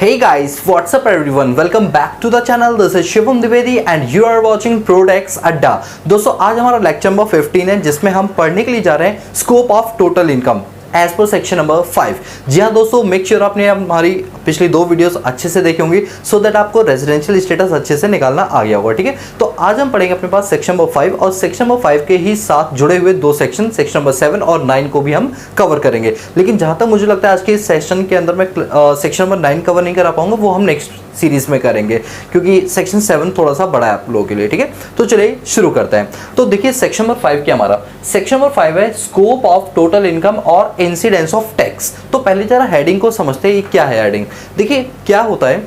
Hey guys, what's up everyone? Welcome back to the channel. This is Shivam Dwivedi and you are watching Prodex अड्डा। दोस्तों आज हमारा lecture number 15 है जिसमें हम पढ़ने के लिए जा रहे हैं scope of total income as per section number 5। जी हाँ दोस्तों, मेक श्योर आपने हमारी पिछली 2 वीडियोस अच्छे से देखी होंगी सो दैट आपको रेजिडेंशियल स्टेटस अच्छे से निकालना आ गया होगा। ठीक है, तो आज हम पढ़ेंगे अपने पास सेक्शन नंबर 5 और सेक्शन नंबर 5 के ही साथ जुड़े हुए 2 सेक्शन नंबर 7 और 9 को भी हम कवर करेंगे। लेकिन जहां तक मुझे लगता है आज के इस सेशन के अंदर मैं सेक्शन नंबर 9 कवर नहीं करा पाऊंगा, वो हम नेक्स्ट सीरीज में करेंगे क्योंकि सेक्शन 7 थोड़ा सा बड़ा है आप लोगों के लिए। ठीक है, तो चलिए शुरू करते हैं। तो देखिए सेक्शन नंबर 5 क्या हमारा सेक्शन नंबर 5 है स्कोप ऑफ टोटल इनकम और इंसिडेंस ऑफ टैक्स। तो पहले जरा हेडिंग को समझते हैं क्या है हेडिंग। देखिए क्या होता है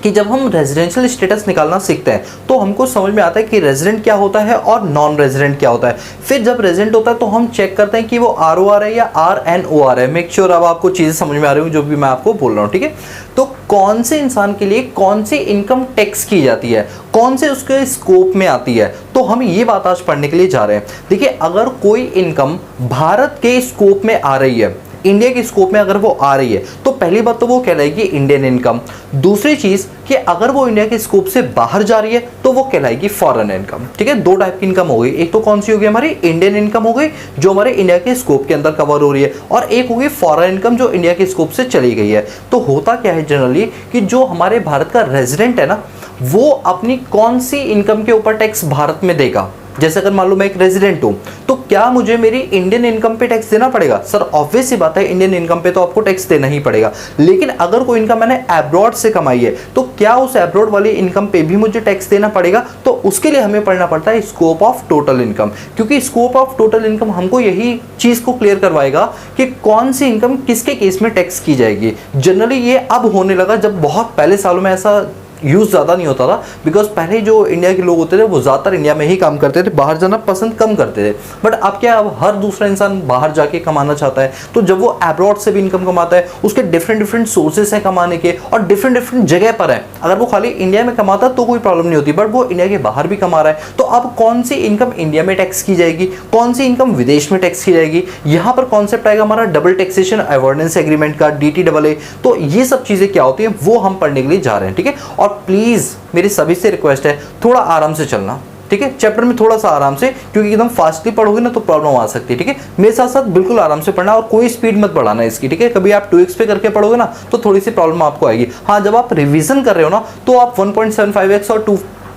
कि जब हम रेजिडेंशियल स्टेटस निकालना सीखते हैं तो हमको समझ में आता है कि रेजिडेंट क्या होता है और नॉन रेजिडेंट क्या होता है। फिर जब रेजिडेंट होता है तो हम चेक करते हैं कि वो ROR है या RNOR है। मेक श्योर अब आपको चीज़ें समझ में आ रही हूँ जो भी मैं आपको बोल रहा हूँ। ठीक है, तो कौन से इंसान के लिए कौन सी इनकम टैक्स की जाती है, कौन से उसके स्कोप में आती है, तो हम ये बात आज पढ़ने के लिए जा रहे हैं। देखिए अगर कोई इनकम भारत के स्कोप में आ रही है, इंडिया के स्कोप में अगर वो आ रही है तो पहली बात तो वो कहलाएगी इंडियन इनकम। दूसरी चीज कि अगर वो इंडिया के स्कोप से बाहर जा रही है तो वो कहलाएगी फॉरेन इनकम। ठीक है, 2 टाइप की इनकम हो गई, एक तो कौन सी होगी हमारी इंडियन इनकम हो गई जो हमारे इंडिया के स्कोप के अंदर कवर हो रही है, और एक होगी फॉरेन इनकम जो इंडिया के स्कोप से चली गई है। तो होता क्या है जनरली कि जो हमारे भारत का रेजिडेंट है ना, वो अपनी कौन सी इनकम के ऊपर टैक्स भारत में देगा। जैसे अगर मान लो मैं एक रेजिडेंट हूं तो क्या मुझे मेरी इंडियन इनकम पे टैक्स देना पड़ेगा? सर ऑब्वियस सी बात है, इंडियन इनकम पे तो आपको टैक्स देना ही पड़ेगा। लेकिन अगर कोई इनकम मैंने अब्रॉड से कमाई है तो क्या उस अब्रॉड वाली इनकम पे भी मुझे टैक्स देना पड़ेगा? तो उसके लिए हमें पढ़ना पड़ता है स्कोप ऑफ टोटल इनकम, क्योंकि स्कोप ऑफ टोटल इनकम हमको यही चीज को क्लियर करवाएगा कि कौन सी इनकम किसके केस में टैक्स की जाएगी। जनरली ये अब होने लगा, जब बहुत पहले सालों में ऐसा यूज ज़्यादा नहीं होता था, बिकॉज पहले जो इंडिया के लोग होते थे वो ज़्यादातर इंडिया में ही काम करते थे, बाहर जाना पसंद कम करते थे। बट अब क्या, अब हर दूसरा इंसान बाहर जाके कमाना चाहता है। तो जब वो अब्रॉड से भी इनकम कमाता है, उसके डिफरेंट सोर्सेस हैं कमाने के और डिफरेंट जगह पर है। अगर वो खाली इंडिया में कमाता तो कोई प्रॉब्लम नहीं होती, बट वो इंडिया के बाहर भी कमा रहा है। तो अब कौन सी इनकम इंडिया में टैक्स की जाएगी, कौन सी इनकम विदेश में टैक्स की जाएगी, यहाँ पर कॉन्सेप्ट आएगा हमारा डबल टैक्सेशन अवॉइडेंस एग्रीमेंट का, DTAA। तो ये सब चीज़ें क्या होती हैं वो हम पढ़ने के लिए जा रहे हैं। ठीक है, और प्लीज़ मेरी सभी से रिक्वेस्ट है थोड़ा आराम से चलना। ठीक है, चैप्टर में थोड़ा सा आराम से, क्योंकि एकदम फास्टली पढ़ोगे ना तो प्रॉब्लम आ सकती है। ठीक है, मेरे साथ साथ बिल्कुल आराम से पढ़ना और कोई स्पीड मत बढ़ाना इसकी। ठीक है, कभी आप 2x पे करके पढ़ोगे ना तो थोड़ी सी प्रॉब्लम आपको आएगी। हाँ, जब आप रिवीजन कर रहे हो ना तो आप 1.75x और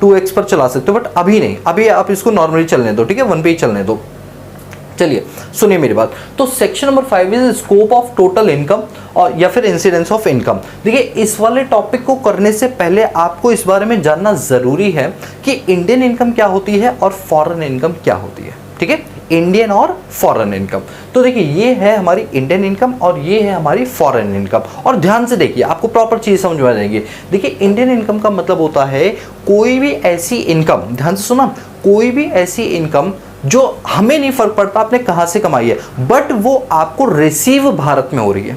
2x पर चला सकते हो, बट अभी नहीं, अभी आप इसको नॉर्मली चलने दो। ठीक है, 1 पे ही चलने दो। चलिए सुनिए मेरी बात। तो section number 5 is scope of total income और या फिर इंसिडेंस ऑफ इनकम। देखिए इस वाले टॉपिक को करने से पहले आपको इस बारे में जानना जरूरी है कि इंडियन इनकम क्या होती है और फॉरेन इनकम क्या होती है। ठीक है, इंडियन और फॉरेन इनकम। तो देखिए ये है हमारी इंडियन इनकम और ये है हमारी फॉरेन इनकम। और ध्यान से देखिए आपको प्रॉपर चीज समझ में आ जाएगी। देखिए इंडियन इनकम का मतलब होता है कोई भी ऐसी इनकम, ध्यान से सुना, कोई भी ऐसी इनकम जो हमें नहीं फर्क पड़ता आपने कहां से कमाई है, बट वो आपको रिसीव भारत में हो रही है।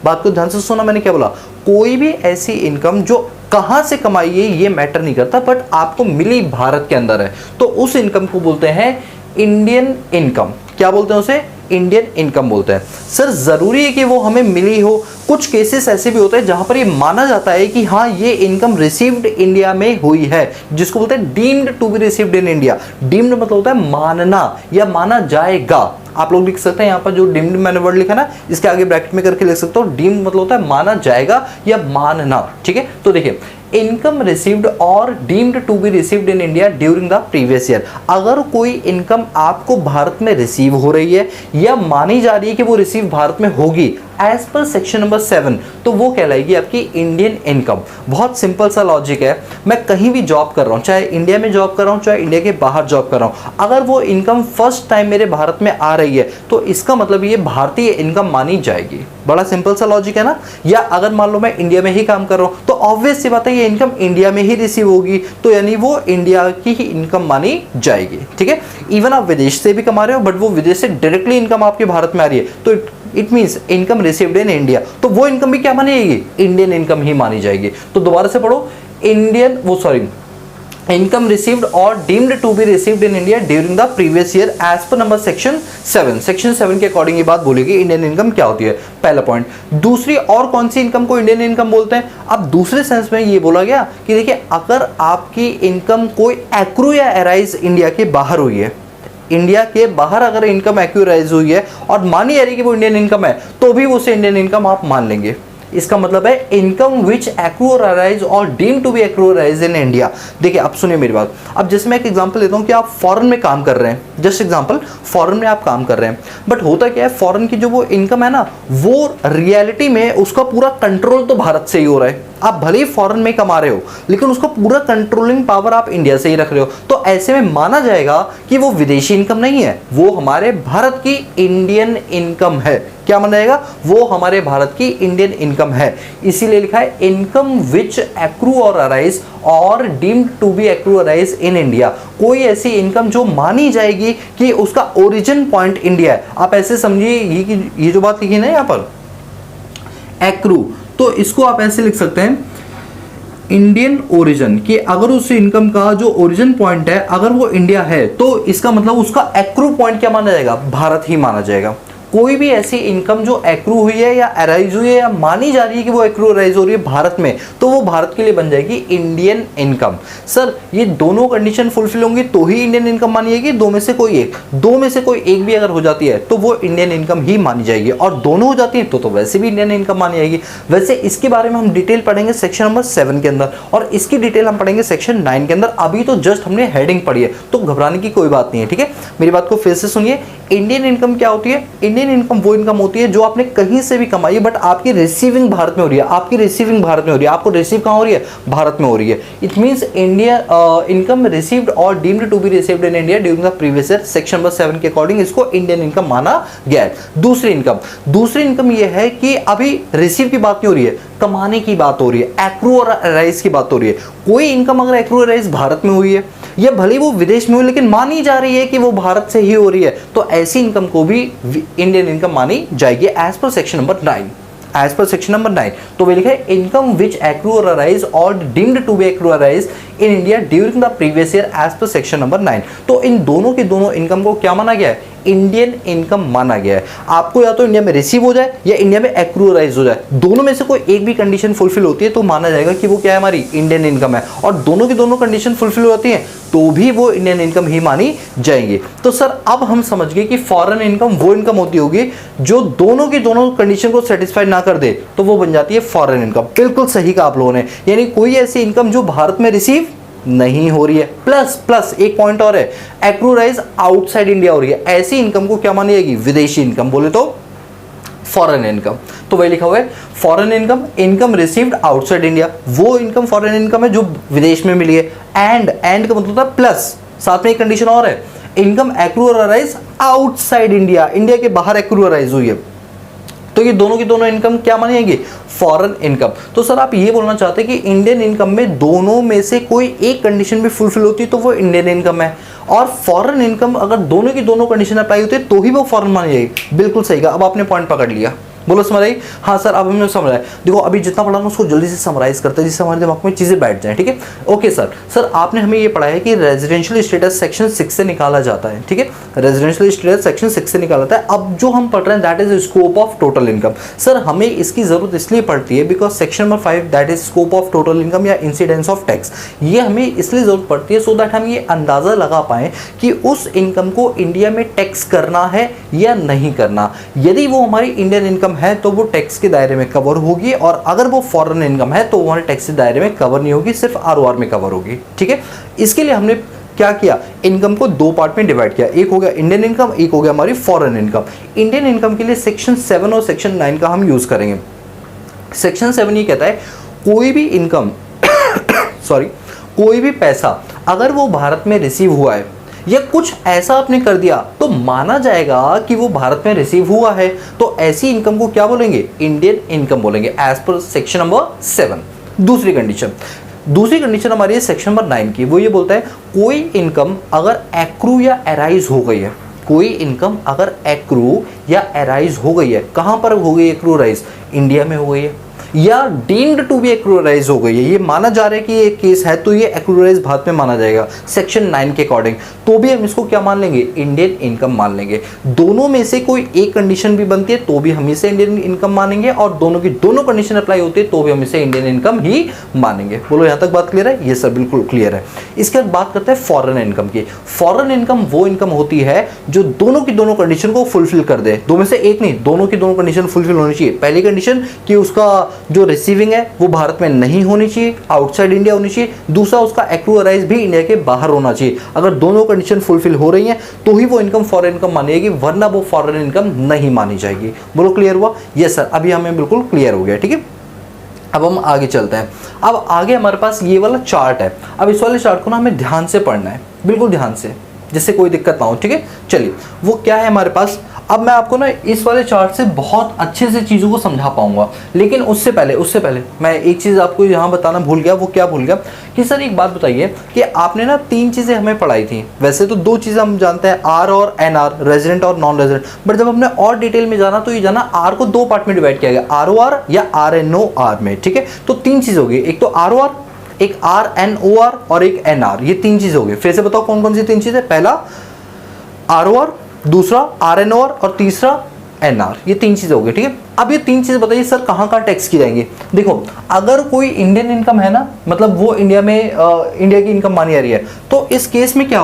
बात को ध्यान से सुना, मैंने क्या बोला, कोई भी ऐसी इनकम जो कहां से कमाई है ये मैटर नहीं करता, बट आपको मिली भारत के अंदर है, तो उस इनकम को बोलते हैं इंडियन इनकम। क्या बोलते हैं उसे? इंडियन इनकम बोलते हैं। सर जरूरी है कि वो हमें मिली हो? कुछ केसेस ऐसे भी होते हैं जहां पर ये माना जाता है कि हाँ ये इनकम रिसीव्ड इंडिया में हुई है, जिसको बोलते हैं deemed to be received in India. Deemed मतलब होता है मानना या माना जाएगा। आप लोग लिख सकते हैं यहाँ पर जो डीम्ड मैंने वर्ड लिखा ना, इसके आगे ब्रैकेट में करके लिख सकते हो। डीम्ड मतलब होता है माना जाएगा या मानना। ठीक है, तो देखिए इनकम रिसीव्ड और deemed to be received in India during the previous year. अगर कोई इनकम आपको भारत में रिसीव हो रही है या मानी जा रही है कि वो रिसीव भारत में होगी एज पर सेक्शन नंबर 7, तो वो कहलाएगी आपकी इंडियन इनकम। बहुत सिंपल सा लॉजिक है, मैं कहीं भी जॉब कर रहा हूँ, चाहे इंडिया में जॉब कर रहा हूँ चाहे इंडिया के बाहर जॉब कर रहा हूँ, अगर वो इनकम फर्स्ट टाइम मेरे भारत में आ रही है तो इसका मतलब ये भारतीय इनकम मानी जाएगी। बड़ा सिंपल सा लॉजिक है ना। या अगर मान लो मैं इंडिया में ही काम कर रहा हूँ तो ऑब्वियस सी बात है ये इनकम इंडिया में ही रिसीव होगी, तो यानी वो इंडिया की ही इनकम मानी जाएगी। ठीक है, इवन आप विदेश से भी कमा रहे हो बट वो विदेश से डायरेक्टली इनकम आपके भारत में आ रही है तो it means income received in India, तो वो इनकम भी क्या मानी जाएगी? इंडियन इनकम ही मानी जाएगी। तो दोबारा से पढ़ो, income received or deemed to be received in India during the previous year as per number section 7। Section 7 के अकॉर्डिंग ये बात बोलेगी इंडियन इनकम क्या होती है, पहला पॉइंट। दूसरी और कौन सी इनकम को इंडियन इनकम बोलते हैं? अब दूसरे सेंस में ये बोला गया कि देखिए अगर आपकी इनकम कोई एक्रू या एराइज इंडिया के बाहर हुई है, इंडिया के बाहर अगर इनकम एक्यूराइज हुई है और मानी जा रही है कि वो इंडियन इनकम है, तो भी उसे इंडियन इनकम आप मान लेंगे। इसका मतलब है इनकम विच एक्रू और अराइज और deem to be accrue arise in India. देखिए अब सुनिए मेरी बात, अब जैसे मैं एक एग्जांपल लेता हूँ कि आप फॉरेन में काम कर रहे हैं, जस्ट एग्जांपल फॉरेन में आप काम कर रहे हैं, बट होता क्या है फॉरेन की जो वो इनकम है ना, वो रियलिटी में उसका पूरा कंट्रोल तो भारत से ही हो रहा है। आप भले ही फॉरेन में कमा रहे हो लेकिन उसका पूरा कंट्रोलिंग पावर आप इंडिया से ही रख रहे हो, तो ऐसे में माना जाएगा कि वो विदेशी इनकम नहीं है, वो हमारे भारत की इंडियन इनकम है। क्या माना जाएगा? वो हमारे भारत की इंडियन इनकम है। इसीलिए लिखा है इनकम विच एक्रू और अराइज और deemed to be accrue arise in India. कोई ऐसी इनकम जो मानी जाएगी कि उसका ओरिजिन पॉइंट इंडिया है। आप ऐसे समझिए ये जो बात लिखी ना यहाँ पर एक्रू, तो इसको आप ऐसे लिख सकते हैं इंडियन ओरिजिन, कि अगर उस इनकम का जो ओरिजिन पॉइंट है अगर वो इंडिया है तो इसका मतलब उसका एक्रू पॉइंट क्या माना जाएगा? भारत ही माना जाएगा। कोई भी ऐसी इनकम जो एक्रू हुई है या अराइज हुई है या मानी जा रही है कि वो एक्रू अराइज हो रही है भारत में, तो वो भारत के लिए बन जाएगी इंडियन इनकम। सर ये दोनों कंडीशन फुलफिल होंगी तो ही इंडियन इनकम मानी जाएगी, दो में से कोई एक, दो में से कोई एक भी अगर हो जाती है तो वो इंडियन इनकम ही मानी जाएगी, और दोनों हो जाती है तो वैसे भी इंडियन इनकम मानी जाएगी। वैसे इसके बारे में हम डिटेल पढ़ेंगे सेक्शन नंबर 7 के अंदर, और इसकी डिटेल हम पढ़ेंगे सेक्शन 9 के अंदर। अभी तो जस्ट हमने हेडिंग पढ़ी है, तो घबराने की कोई बात नहीं है, ठीक है। मेरी बात को फिर से सुनिए, इंडियन इनकम क्या होती है? इंडियन इनकम वो इनकम होती है जो आपने कहीं से भी कमाई है बट आपकी रिसीविंग भारत में हो रही है, आपकी रिसीविंग भारत में हो रही है, आपको रिसीव कहां हो रही है? भारत में हो रही है। It means India income received और deemed to be received in India during the previous year, section number 7 के अकॉर्डिंग इसको इंडियन इनकम माना गया है। दूसरी इनकम ये है कि अभी रिसीव की बात नहीं हो रही है, कमाने की बात हो रही है, एक्रू और अराइज की बात हो रही है। कोई इनकम अगर एक्रू और अराइज भारत में हुई है या भले वो विदेश में हो लेकिन मानी जा रही है कि वो भारत से ही हो रही है, तो ऐसी इनकम को भी इंडियन इनकम मानी जाएगी as per section number 9। As per section number 9 तो वे लिखा है इनकम विच एक्रू और अराइज और deemed to be accrue arise in India during the previous year as per section number 9। तो इन दोनों की दोनों इनकम को क्या माना गया है? इंडियन इनकम माना गया है। आपको या तो इंडिया में रिसीव हो जाए या इंडिया में एक्रू अराइज हो जाए, दोनों में से कोई एक भी कंडीशन फुलफिल होती है तो माना जाएगा कि वो क्या है? हमारी इंडियन इनकम है। और दोनों की दोनों कंडीशन फुलफिल होती है तो भी वो इंडियन इनकम ही मानी जाएंगी। तो सर अब हम समझ गए कि फॉरेन इनकम वो इनकम होती होगी जो दोनों की दोनों कंडीशन को सेटिस्फाई ना कर दे तो वो बन जाती है फॉरेन इनकम। बिल्कुल सही कहा आप लोगों ने, यानी कोई ऐसी इनकम जो भारत में रिसीव नहीं हो रही है, प्लस एक पॉइंट और है, एक्रू अराइज आउटसाइड इंडिया हो रही है, ऐसी इनकम को क्या मानी जाएगी? विदेशी इनकम, बोले तो फॉरेन इनकम। तो वही लिखा हुआ है foreign income received outside India, वो इनकम फॉरेन इनकम है जो विदेश में मिली है। एंड का मतलब था प्लस, साथ में एक कंडीशन और है, इनकम एक्रू और अराइज आउटसाइड इंडिया, इंडिया के बाहर एक्रू अराइज हुई है, तो ये दोनों की दोनों इनकम क्या मानी जाएगी? Foreign income. तो सर आप ये बोलना चाहते हैं कि इंडियन इनकम में दोनों में से कोई एक कंडीशन भी फुलफिल होती है तो वो इंडियन इनकम है, और फॉरेन इनकम अगर दोनों की दोनों कंडीशन अप्लाई होती है तो ही वो फॉरेन मानी जाएगी। बिल्कुल सही कहा, अब आपने पॉइंट पकड़ लिया। बोलो समझ आई? हाँ सर अब हमने समझ आया। देखो अभी जितना पढ़ा ना उसको जल्दी से समराइज करते हैं जिससे हमारे दिमाग में चीज़ें बैठ जाएं, ठीक है। ओके सर आपने हमें ये पढ़ाया कि रेजिडेंशियल स्टेटस सेक्शन 6 से निकाला जाता है, ठीक है। रेजिडेंशियल स्टेटस सेक्शन 6 से निकाला जाता है। अब जो हम पढ़ रहे हैं that is scope of total income. Sir हमें इसकी जरूरत इसलिए पड़ती है because section number 5 that is scope of total income या इंसिडेंस ऑफ टैक्स, ये हमें इसलिए जरूरत पड़ती है सो दैट हम ये अंदाजा लगा पाएं कि उस इनकम को इंडिया में टैक्स करना है या नहीं करना। यदि वो हमारी इंडियन इनकम है तो वो टैक्स के दायरे में कवर होगी, और अगर वो फॉरेन इनकम है तो वो हमारे टैक्स के दायरे में कवर नहीं होगी, सिर्फ आरओआर में कवर होगी, ठीक है। इसके लिए हमने क्या किया? इनकम को दो पार्ट में डिवाइड किया, एक हो गया इंडियन इनकम, एक हो गया हमारी फॉरेन इनकम। इंडियन इनकम के लिए सेक्शन 7 और सेक्शन 9 का हम यूज करेंगे। सेक्शन 7 ये कहता है कोई भी इनकम कोई भी पैसा अगर वो भारत में रिसीव हुआ है या कुछ ऐसा आपने कर दिया तो माना जाएगा कि वो भारत में रिसीव हुआ है, तो ऐसी इनकम को क्या बोलेंगे? इंडियन इनकम बोलेंगे एज पर सेक्शन नंबर 7। दूसरी कंडीशन हमारी है सेक्शन नंबर 9 की, वो ये बोलता है कोई इनकम अगर एक्रू या अराइज हो गई है, कोई इनकम अगर एक्रू या अराइज हो गई है, कहां पर हो गई एक्रू अराइज? इंडिया में हो गई है। या डीम्ड टू बी एक्रूराइज हो गई है, ये माना जा रहा है कि ये केस है, तो ये एक्रूराइज भारत में माना जाएगा सेक्शन 9 के अकॉर्डिंग, तो भी हम इसको क्या मान लेंगे, इंडियन इनकम मान लेंगे। दोनों में से कोई एक कंडीशन भी बनती है तो भी हम इसे इंडियन इनकम मानेंगे, और दोनों की दोनों कंडीशन अप्लाई होती है तो भी हम इसे इंडियन इनकम ही मानेंगे। बोलो यहाँ तक बात क्लियर है? ये सर बिल्कुल क्लियर है। इसके बाद बात करते हैं फॉरेन इनकम की। फॉरेन इनकम वो इनकम होती है जो दोनों की दोनों कंडीशन को फुलफिल कर दे, दो में से एक नहीं, दोनों की दोनों कंडीशन फुलफिल होनी चाहिए। पहली कंडीशन कि उसका जो रिसीविंग है वो भारत में नहीं होनी चाहिए, आउटसाइड इंडिया होनी चाहिए। दूसरा, उसका एक्रूअराइज भी इंडिया के बाहर होना चाहिए। अगर दोनों कंडीशन फुलफिल हो रही हैं तो ही वो इनकम फॉरेन इनकम मानी जाएगी, वरना वो फॉरेन इनकम नहीं मानी जाएगी। बोलो क्लियर हुआ? यस सर, अभी हमें बिल्कुल क्लियर हो गया। ठीक है, अब हम आगे चलते हैं। अब आगे हमारे पास ये वाला चार्ट है। अब इस वाले चार्ट को ना हमें ध्यान से पढ़ना है, बिल्कुल ध्यान से, जिससे कोई दिक्कत ना हो। ठीक है, चलिए वो क्या है हमारे पास। अब मैं आपको ना इस वाले चार्ट से बहुत अच्छे से चीज़ों को समझा पाऊंगा, लेकिन उससे पहले मैं एक चीज़ आपको यहाँ बताना भूल गया। वो क्या भूल गया कि सर एक बात बताइए कि आपने ना 3 चीज़ें हमें पढ़ाई थी। वैसे तो 2 चीज़ें हम जानते हैं, आर और एन आर, रेजिडेंट और नॉन रेजिडेंट, बट जब हमने और डिटेल में जाना तो ये जाना आर को 2 पार्ट में डिवाइड किया गया, आर ओ आर या आर एन ओ आर में। ठीक है, तो 3 चीज़ होगी, एक तो आर ओ आर, एक आर एन ओ आर और एक एन आर। ये 3 चीज़ होगी। फिर से बताओ कौन कौन सी 3 चीज़ें? पहला आर ओ आर, दूसरा आर एन ओ आर और तीसरा एन आर। ये 3 चीजें हो गई। ठीक है, अब ये 3 चीजें बताइए सर कहाँ कहाँ टैक्स की जाएंगी। देखो, अगर कोई इंडियन इनकम है ना, मतलब वो इंडिया में इंडिया की इनकम मानी जा रही है, तो इस केस में क्या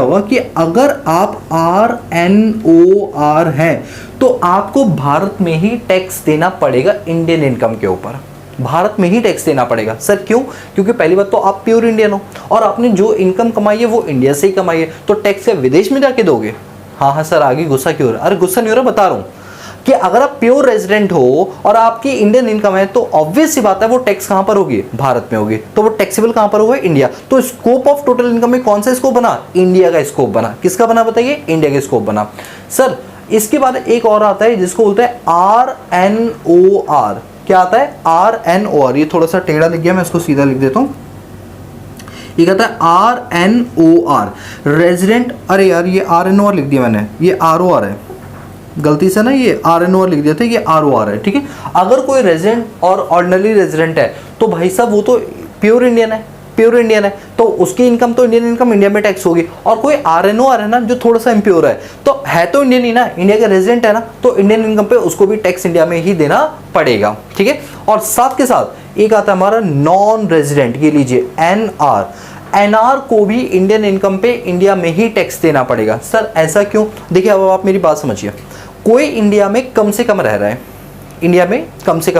होगा, कि अगर आप आर एन ओ आर है तो आपको भारत में ही टैक्स देना पड़ेगा इंडियन इनकम के ऊपर। भारत में ही टैक्स देना पड़ेगा। सर क्यों? क्योंकि पहली बात तो आप प्योर इंडियन हो और आपने जो इनकम कमाई है वो इंडिया से ही कमाई है, तो टैक्स क्या विदेश में जाके दोगे? हाँ सर, आगे गुस्सा क्यों हो रहा है? अरे गुस्सा नहीं हो रहा, बता रहा हूँ कि अगर आप प्योर रेजिडेंट हो और आपकी इंडियन इनकम है तो ऑब्वियस सी बात है वो टैक्स कहाँ पर होगी? भारत में होगी। तो वो टैक्सेबल कहाँ पर होगा? इंडिया। तो स्कोप ऑफ टोटल इनकम में कौन सा स्कोप बना? इंडिया का स्कोप बना। किसका बना बताइए? इंडिया का स्कोप बना। सर इसके बाद एक और आता है जिसको बोलते हैं आर एन ओ आर। क्या आता है? R N O R. ये थोड़ा सा टेढ़ा लिख गया, मैं इसको सीधा लिख देता हूँ। ये कहता है R N O R, resident. अरे यार ये आर एन ओ आर लिख दिया मैंने, ये आर ओ आर है, गलती से ना ये आर एन ओ आर लिख दिया था, ये आर ओ आर है। ठीक है, अगर कोई रेजिडेंट और ऑर्डिनरी रेजिडेंट है तो भाई साहब वो तो प्योर इंडियन है, तो उसकी इनकम तो इंडियन इनकम इंडिया में टैक्स होगी। और कोई आर एन ओ आर है ना जो थोड़ा सा इम्प्योर है, तो है तो इंडियन ही ना, इंडिया का रेजिडेंट है ना, तो इंडियन इनकम पे उसको भी टैक्स इंडिया में ही देना पड़ेगा। ठीक है, और साथ के साथ एक आता है हमारा नॉन रेजिडेंट, ये लीजिए एन आर। एनआर को भी इंडियन इनकम पे इंडिया में ही टैक्स देना पड़ेगा। सर ऐसा क्यों? देखिए अब आप मेरी बात समझिए, कोई इंडिया में कम से कम रह रहा है, लेकिन कम से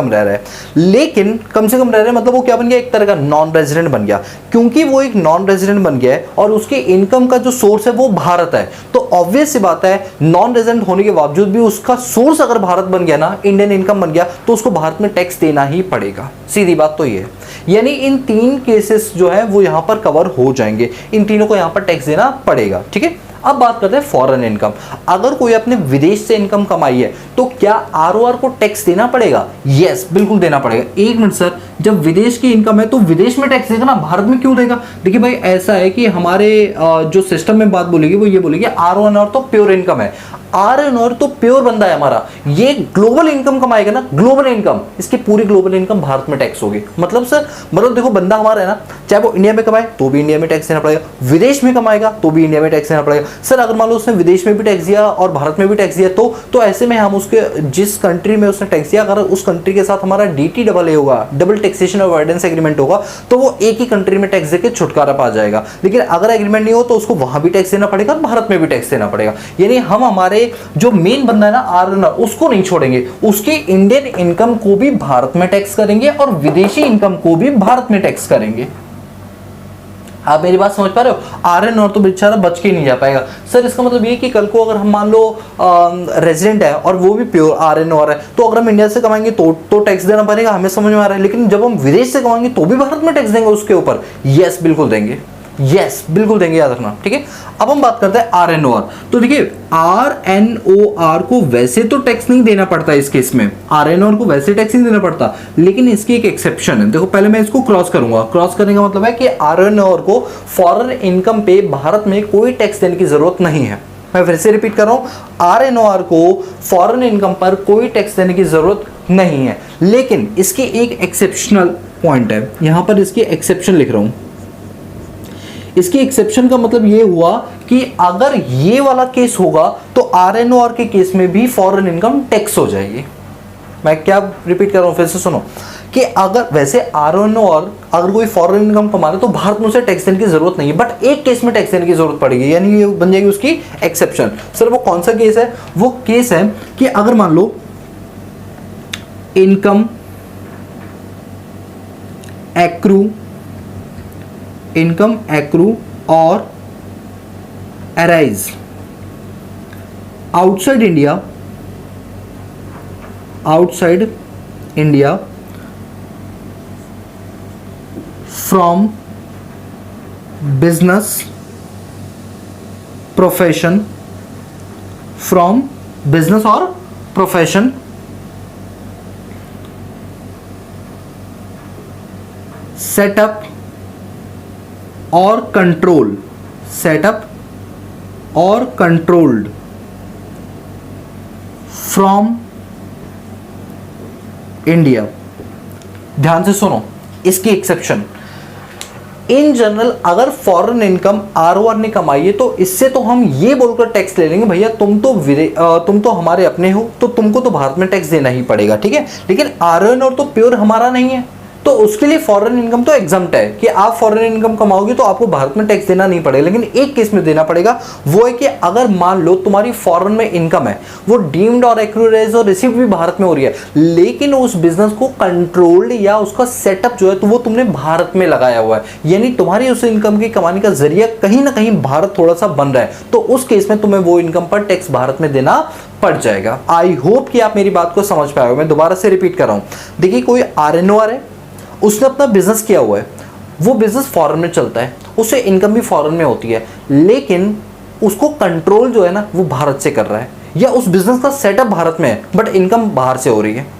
कम रह रहा है मतलब वो क्या बन गया? एक तरह का नॉन रेजिडेंट बन गया। क्योंकि वो एक नॉन रेजिडेंट बन गया है और उसके इनकम का जो सोर्स है वो भारत है, तो ऑब्वियस सी बात है नॉन रेजिडेंट होने के बावजूद भी उसका सोर्स अगर भारत बन गया ना, इंडियन इनकम बन गया, तो उसको भारत में टैक्स देना ही पड़ेगा। सीधी बात तो ये है। यानी इन 3 केसेस जो है वो यहां पर कवर हो जाएंगे, इन तीनों को यहां पर टैक्स देना पड़ेगा। ठीक है, अब बात करते हैं फॉरेन इनकम। अगर कोई अपने विदेश से इनकम कमाई है तो क्या आरओआर को टैक्स देना पड़ेगा? यस, बिल्कुल देना पड़ेगा। एक मिनट सर, जब विदेश की इनकम है तो विदेश में टैक्स देगा ना, भारत में क्यों देगा? देखिए भाई ऐसा है कि हमारे जो सिस्टम में बात बोलेगी वो ये बोलेगी आरओआर तो प्योर इनकम है, आरएनआर तो प्योर बंदा है हमारा, ये ग्लोबल इनकम कमाएगा ना, ग्लोबल इनकम, इसकी पूरी ग्लोबल इनकम भारत में टैक्स होगी। मतलब सर, मतलब देखो बंदा हमारा है ना, चाहे वो इंडिया में कमाए तो भी इंडिया में टैक्स देना पड़ेगा, विदेश में कमाएगा तो भी इंडिया में टैक्स देना पड़ेगा। सर अगर मान लो उसने विदेश में भी टैक्स दिया और भारत में भी टैक्स दिया तो ऐसे में हम उसके जिस कंट्री में उसने टैक्स दिया, अगर उस कंट्री के साथ हमारा DTAA होगा, डबल टैक्सेशन अवॉइडेंस एग्रीमेंट होगा, तो वो एक ही कंट्री में टैक्स देके छुटकारा पा जाएगा। लेकिन अगर एग्रीमेंट नहीं हो तो उसको वहां भी टैक्स देना पड़ेगा, भारत में भी टैक्स देना पड़ेगा। यानी हम हमारे जो मेन बंदा है ना आरएनआर, उसको नहीं छोड़ेंगे, उसके इंडियन इनकम को भी भारत में टैक्स करेंगे और विदेशी इनकम को भी भारत में टैक्स करेंगे। आप मेरी बात समझ पा रहे हो? आरएनआर तो बेचारा बच के नहीं जा पाएगा। सर इसका मतलब ये कि कल को अगर हम मान लो रेजिडेंट है और वो भी प्योर आरएनआर है, तो अगर हम इंडिया से कमाएंगे तो टैक्स देना पड़ेगा, हमें समझ में आ रहा है। लेकिन जब हम विदेश से कमाएंगे तो भी भारत में टैक्स देंगे उसके ऊपर। यस बिल्कुल देंगे, यस बिल्कुल देंगे, याद रखना। ठीक है, अब हम बात करते हैं आरएनओआर। तो देखिए आरएनओआर को वैसे तो टैक्स नहीं देना पड़ता इस केस में, आरएनओआर को वैसे टैक्स नहीं देना पड़ता, लेकिन इसकी एक एक्सेप्शन है। देखो पहले मैं इसको क्रॉस करूंगा। क्रॉस करने का मतलब है कि आरएनओआर को फॉरेन इनकम पे भारत में कोई टैक्स देने की जरूरत नहीं है। मैं फिर से रिपीट कर रहा हूँ, RNOR को फॉरेन इनकम पर कोई टैक्स देने की जरूरत नहीं है, लेकिन इसकी एक एक्सेप्शनल पॉइंट है, यहां पर इसकी एक्सेप्शन लिख रहा हूं। इसकी एक्सेप्शन का मतलब ये हुआ कि अगर ये वाला केस होगा तो RNOR के केस में भी फॉरेन इनकम टैक्स हो जाएगी। मैं क्या रिपीट कर रहा हूं, फिर से सुनो कि अगर वैसे RNOR अगर कोई फॉरेन इनकम कमा रहा है तो भारत में उसे टैक्स देने की जरूरत नहीं है, बट एक केस में टैक्स देने की जरूरत पड़ेगी, यानी ये बन जाएगी उसकी एक्सेप्शन। सर वो कौन सा केस है? वो केस है कि अगर मान लो इनकम एक्रू और arise outside India from business और प्रोफेशन सेटअप और कंट्रोल्ड फ्रॉम इंडिया। ध्यान से सुनो इसकी एक्सेप्शन। इन जनरल अगर फॉरेन इनकम ROR ने कमाई है तो इससे तो हम ये बोलकर टैक्स ले लेंगे, भैया तुम तो हमारे अपने हो, तो तुमको तो भारत में टैक्स देना ही पड़ेगा, ठीक है। लेकिन RNOR तो प्योर हमारा नहीं है, तो उसके लिए फॉरेन इनकम तो एग्जम्प्ट है कि आप फॉरेन इनकम कमाओगे तो आपको भारत में टैक्स देना नहीं पड़ेगा। लेकिन एक केस में देना पड़ेगा, वो है कि अगर मान लो तुम्हारी फॉरेन में इनकम है, वो डीम्ड और एक्रूरेज और रिसीव भी भारत में हो रही है, लेकिन उस बिजनेस को कंट्रोल्ड या उसका सेटअप जो है तो वो तुमने भारत में लगाया हुआ है, यानी तुम्हारी उस इनकम की कमाने का जरिया कहीं ना कहीं भारत थोड़ा सा बन रहा है, तो उस केस में तुम्हें वो इनकम पर टैक्स भारत में देना पड़ जाएगा। आई होप कि आप मेरी बात को समझ पाए हो। मैं दोबारा से रिपीट कर रहा हूं, देखिए कोई RNOR है, उसने अपना बिजनेस किया हुआ है, वो बिजनेस फॉरेन में चलता है, उसे इनकम भी फॉरेन में होती है, लेकिन उसको कंट्रोल जो है ना वो भारत से कर रहा है, या उस बिजनेस का सेटअप भारत में है बट इनकम बाहर से हो रही है।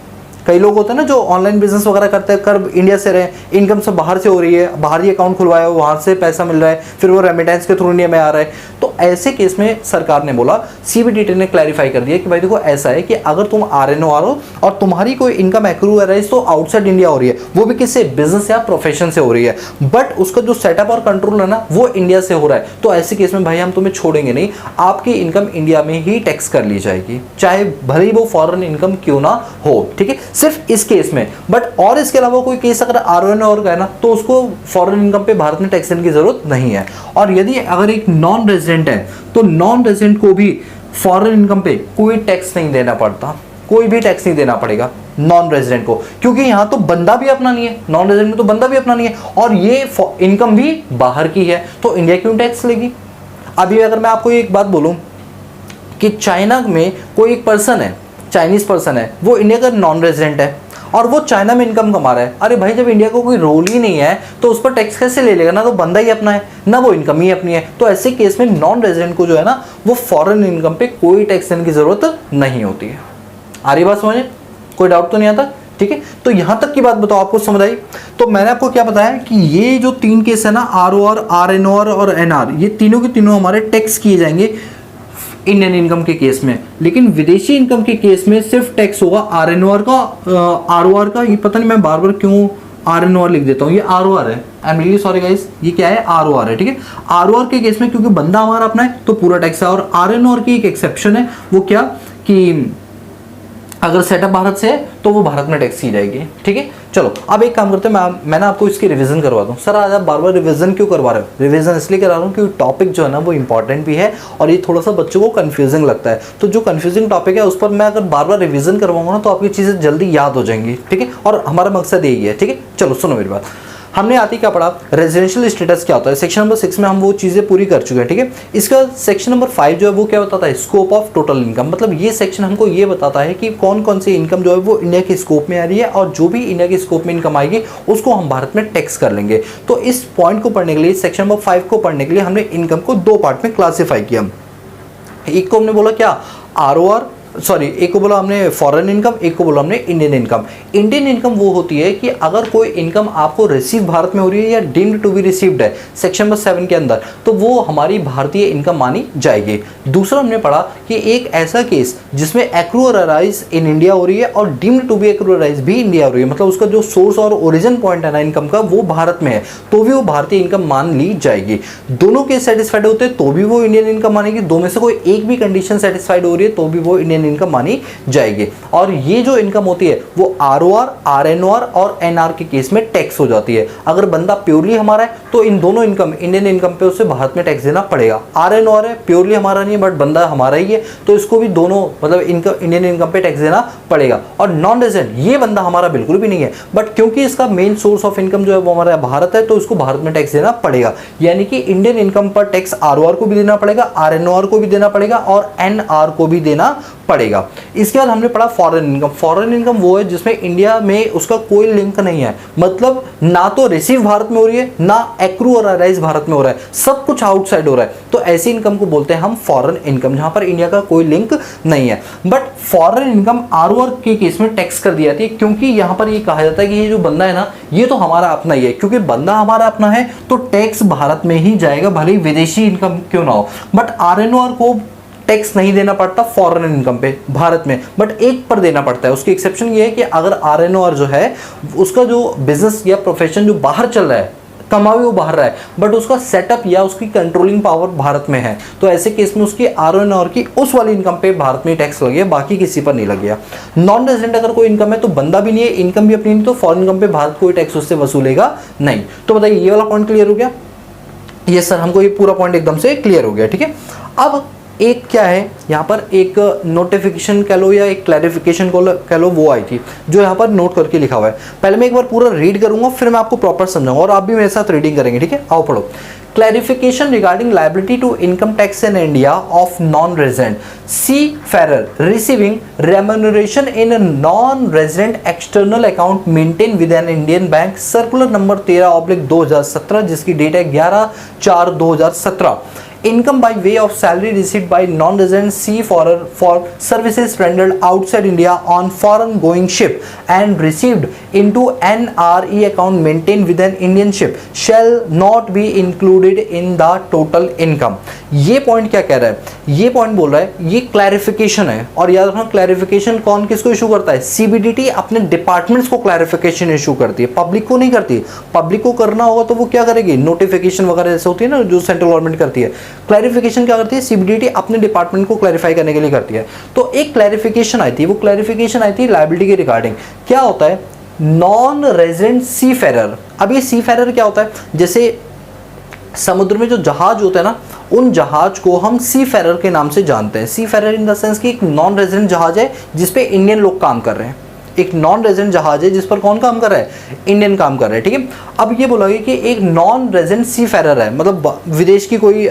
कई लोग होते हैं ना जो ऑनलाइन बिजनेस वगैरह करते हैं, कर इंडिया से रहे, इनकम सब बाहर से हो रही है, बाहर ही अकाउंट खुलवाया, वहां से पैसा मिल रहा है, फिर वो रेमिटेंस के थ्रू इंडिया में आ रहा है। तो ऐसे केस में सरकार ने बोला, CBDT ने क्लैरिफाई कर दिया कि भाई देखो ऐसा है कि अगर तुम RNOR हो और तुम्हारी कोई इनकम एक्रू अराइज तो आउटसाइड इंडिया हो रही है, वो भी किससे, बिजनेस या प्रोफेशन से हो रही है, बट उसका जो सेटअप और कंट्रोल है ना वो इंडिया से हो रहा है, तो ऐसे केस में भाई हम तुम्हें छोड़ेंगे नहीं, आपकी इनकम इंडिया में ही टैक्स कर ली जाएगी, चाहे भले ही वो फॉरेन इनकम क्यों ना हो, ठीक है, सिर्फ इस केस में। बट और इसके अलावा कोई केस अगर RNOR का है ना तो उसको फॉरेन इनकम पे भारत में टैक्स देने की जरूरत नहीं है। और यदि अगर एक नॉन रेजिडेंट है तो नॉन रेजिडेंट को भी फॉरेन इनकम पे कोई टैक्स नहीं देना पड़ता, कोई भी टैक्स नहीं देना पड़ेगा नॉन रेजिडेंट को, क्योंकि यहां तो बंदा भी अपना नहीं है, नॉन रेजिडेंट में तो बंदा भी अपना नहीं है और ये इनकम भी बाहर की है, तो इंडिया क्यों टैक्स लेगी। अभी अगर मैं आपको एक बात बोलूं कि चाइना में कोई एक पर्सन है, चाइनीज पर्सन है, वो इंडिया का नॉन रेजिडेंट है और वो चाइना में इनकम कमा रहा है, अरे भाई जब इंडिया को कोई रोल ही नहीं है तो उस पर टैक्स कैसे ले लेगा, ना तो बंदा ही अपना है ना वो इनकम ही अपनी है। तो ऐसे केस में नॉन रेजिडेंट को जो है ना वो फॉरेन इनकम पे कोई टैक्स देने की जरूरत नहीं होती है। आ रही बात समझे, कोई डाउट तो नहीं आता, ठीक है। तो यहां तक की बात बताओ, आपको समझ आई। तो मैंने आपको क्या बताया कि ये जो तीन केस है ना, ROR, RNOR और NR, ये तीनों के तीनों हमारे टैक्स किए जाएंगे इंडियन इनकम के केस में, लेकिन विदेशी इनकम के केस में सिर्फ टैक्स होगा RNOR का, ROR का, ये पता नहीं मैं बार बार क्यों RNOR लिख देता हूँ, ये ROR है, I am really sorry guys, ये क्या है, ROR है, ठीक है। ROR के केस में क्योंकि बंदा हमारा अपना है तो पूरा टैक्स है, और RNOR की एक एक्सेप्शन है, वो क्या कि अगर सेटअप भारत से है तो वो भारत में टैक्स की जाएगी, ठीक है। चलो अब एक काम करते हैं, मैं ना आपको इसकी रिवीजन करवा दूं। सर आज आप बार बार रिवीजन क्यों करवा रहे हो? रिवीजन इसलिए करा रहा हूँ क्योंकि टॉपिक जो है ना वो इंपॉर्टेंट भी है और ये थोड़ा सा बच्चों को कंफ्यूजिंग लगता है, तो जो कंफ्यूजिंग टॉपिक है उस पर मैं अगर बार बार रिवीजन करवाऊंगा ना तो आपकी चीज़ें जल्दी याद हो जाएंगी, ठीक है, और हमारा मकसद यही है, ठीक है। चलो सुनो मेरी बात, हमने आती क्या पढ़ा, रेजिडेंशियल स्टेटस क्या होता है, सेक्शन नंबर 6 में हम वो चीज़ें पूरी कर चुके हैं, ठीक है। इसका सेक्शन नंबर 5 जो है वो क्या बताता है, स्कोप ऑफ टोटल इनकम, मतलब ये सेक्शन हमको ये बताता है कि कौन कौन सी इनकम जो है वो इंडिया के स्कोप में आ रही है और जो भी इंडिया के स्कोप में इनकम आएगी उसको हम भारत में टैक्स कर लेंगे। तो इस पॉइंट को पढ़ने के लिए, सेक्शन नंबर 5 को पढ़ने के लिए हमने इनकम को दो पार्ट में क्लासीफाई किया। एक को हमने बोला क्या, ROR सॉरी, एक को बोला हमने फॉरेन इनकम, एक को बोला हमने इंडियन इनकम। इंडियन इनकम वो होती है कि अगर कोई इनकम आपको रिसीव भारत में हो रही है या डीम्ड टू बी रिसीव्ड है सेक्शन नंबर 7 के अंदर, तो वो हमारी भारतीय इनकम मानी जाएगी। दूसरा हमने पढ़ा कि एक ऐसा केस जिसमें एक्रूअराइज इन इंडिया हो रही है और डीम्ड टू बी एक्रूअराइज भी इंडिया हो रही है, मतलब उसका जो सोर्स और ओरिजिन पॉइंट है ना इनकम का वो भारत में है, तो भी वो भारतीय इनकम मान ली जाएगी। दोनों केस सेटिस्फाइड होते हैं तो भी वो इंडियन इनकम मानेगी, दो में से कोई एक भी कंडीशन सेटिस्फाइड हो रही है तो भी वो इंडियन इनकम मानी जाएगी। और ये जो इनकम होती है वो आरओआर, आरएनओआर और एनआर के केस में टैक्स हो जाती है। अगर बंदा प्योरली हमारा है तो इन दोनों इनकम, इंडियन इनकम पे उसे भारत में टैक्स देना पड़ेगा। आरएनओआर है, प्योरली हमारा नहीं है बट बंदा हमारा ही है, तो इसको भी दोनों मतलब इनकम, इंडियन इनकम पे टैक्स देना पड़ेगा। और नॉन रेजिडेंट, ये बंदा हमारा बिल्कुल भी नहीं है बट क्योंकि इसका मेन सोर्स ऑफ इनकम जो है वो हमारा भारत है, तो इसको भारत में टैक्स देना पड़ेगा। यानी कि इंडियन इनकम पर टैक्स आरओआर को भी देना पड़ेगा, आरएनओआर को भी देना पड़ेगा और एनआर को भी देना पड़ेगा। इसके बाद हमने पढ़ा फॉरेन इनकम। फॉरेन इनकम वो है जिसमें इंडिया में उसका कोई लिंक नहीं है, मतलब ना तो रिसीव भारत में हो रही है ना एक्रूअराइज भारत में हो रहा है, सब कुछ आउटसाइड हो रहा है, तो ऐसी इनकम को बोलते हैं हम फॉरेन इनकम, जहां पर इंडिया का कोई लिंक नहीं है। बट फॉरेन इनकम आरओआर के केस में टैक्स कर दी जाती है, क्योंकि यहां पर ये कहा जाता है कि ये जो बंदा है ना ये तो हमारा अपना ही है, क्योंकि बंदा हमारा अपना है तो टैक्स भारत में ही जाएगा, भले ही विदेशी इनकम क्यों ना हो। बट आरएनओआर को टैक्स नहीं देना पड़ता फॉरेन इनकम पे भारत में, बट एक पर देना पड़ता है। उसकी एक्सेप्शन ये है कि अगर आरएनओआर जो है उसका जो बिजनेस या प्रोफेशन जो बाहर चल रहा है, कमाई वो बाहर रहा है बट उसका सेटअप या उसकी कंट्रोलिंग पावर भारत में है, तो ऐसे केस में उसकी आरएनओआर की उस वाली इनकम पे भारत में टैक्स लगेगा, बाकी किसी पर नहीं लगेगा। नॉन रेजिडेंट अगर कोई इनकम है तो बंदा भी नहीं है, इनकम भी अपनी नहीं, तो फॉरेन इनकम पे भारत कोई टैक्स उससे वसूलेगा नहीं। तो बताइए ये वाला पॉइंट क्लियर हो गया? ये सर हमको ये पूरा पॉइंट एकदम से क्लियर हो गया, ठीक है। अब एक क्या है यहाँ पर, एक नोटिफिकेशन कह लो या एक क्लैरिफिकेशन कह लो, वो आई थी जो यहाँ पर नोट करके लिखा हुआ है। पहले मैं एक बार पूरा रीड करूंगा फिर मैं आपको प्रॉपर समझाऊंगा और आप भी मेरे साथ रीडिंग करेंगे, ठीक है। आओ पढ़ो। Clarification regarding liability to income tax in India of non resident seafarer receiving remuneration in a non-resident external account maintained with an Indian bank, circular number 13/2017 जिसकी डेट है 11/4/2017। Income by way of salary received by non-resident seafarer for services rendered outside India on foreign going ship and received into NRE account maintained with an Indian ship shall not be included in the total income। ये point क्या कह रहा है? ये point बोल रहा है ये क्लैरिफिकेशन है, और याद रखना क्लैरिफिकेशन कौन किसको इशू करता है? सीबीडीटी अपने डिपार्टमेंट्स को क्लैरिफिकेशन इशू करती है, पब्लिक को नहीं करती। पब्लिक को करना होगा तो वो क्या करेगी? नोटिफिकेशन वगैरह जैसे होती है ना जो सेंट्रल गवर्नमेंट करती है। क्लैरिफिकेशन क्या करती है? सीबीडीटी अपने डिपार्टमेंट को क्लैरिफाई करने के लिए करती है। तो एक क्लैरिफिकेशन आई थी, वो क्लैरिफिकेशन आई थी लायबिलिटी के रिगार्डिंग। क्या होता है? Non resident seafarer. अब ये सीफेरर क्या होता है? जैसे समुद्र में जो जहाज होता है ना, उन जहाज को हम सीफेरर के नाम से जानते हैं। सीफेरर इन द सेंस कि एक नॉन रेजिडेंट जहाज है जिसपे इंडियन लोग काम कर रहे हैं। एक नॉन रेजिडेंट जहाज है जिस पर कौन काम कर रहा है? इंडियन काम कर रहे हैं, ठीक है। अब ये बोला गया कि एक नॉन रेजिडेंट सीफेरर है, मतलब विदेश की कोई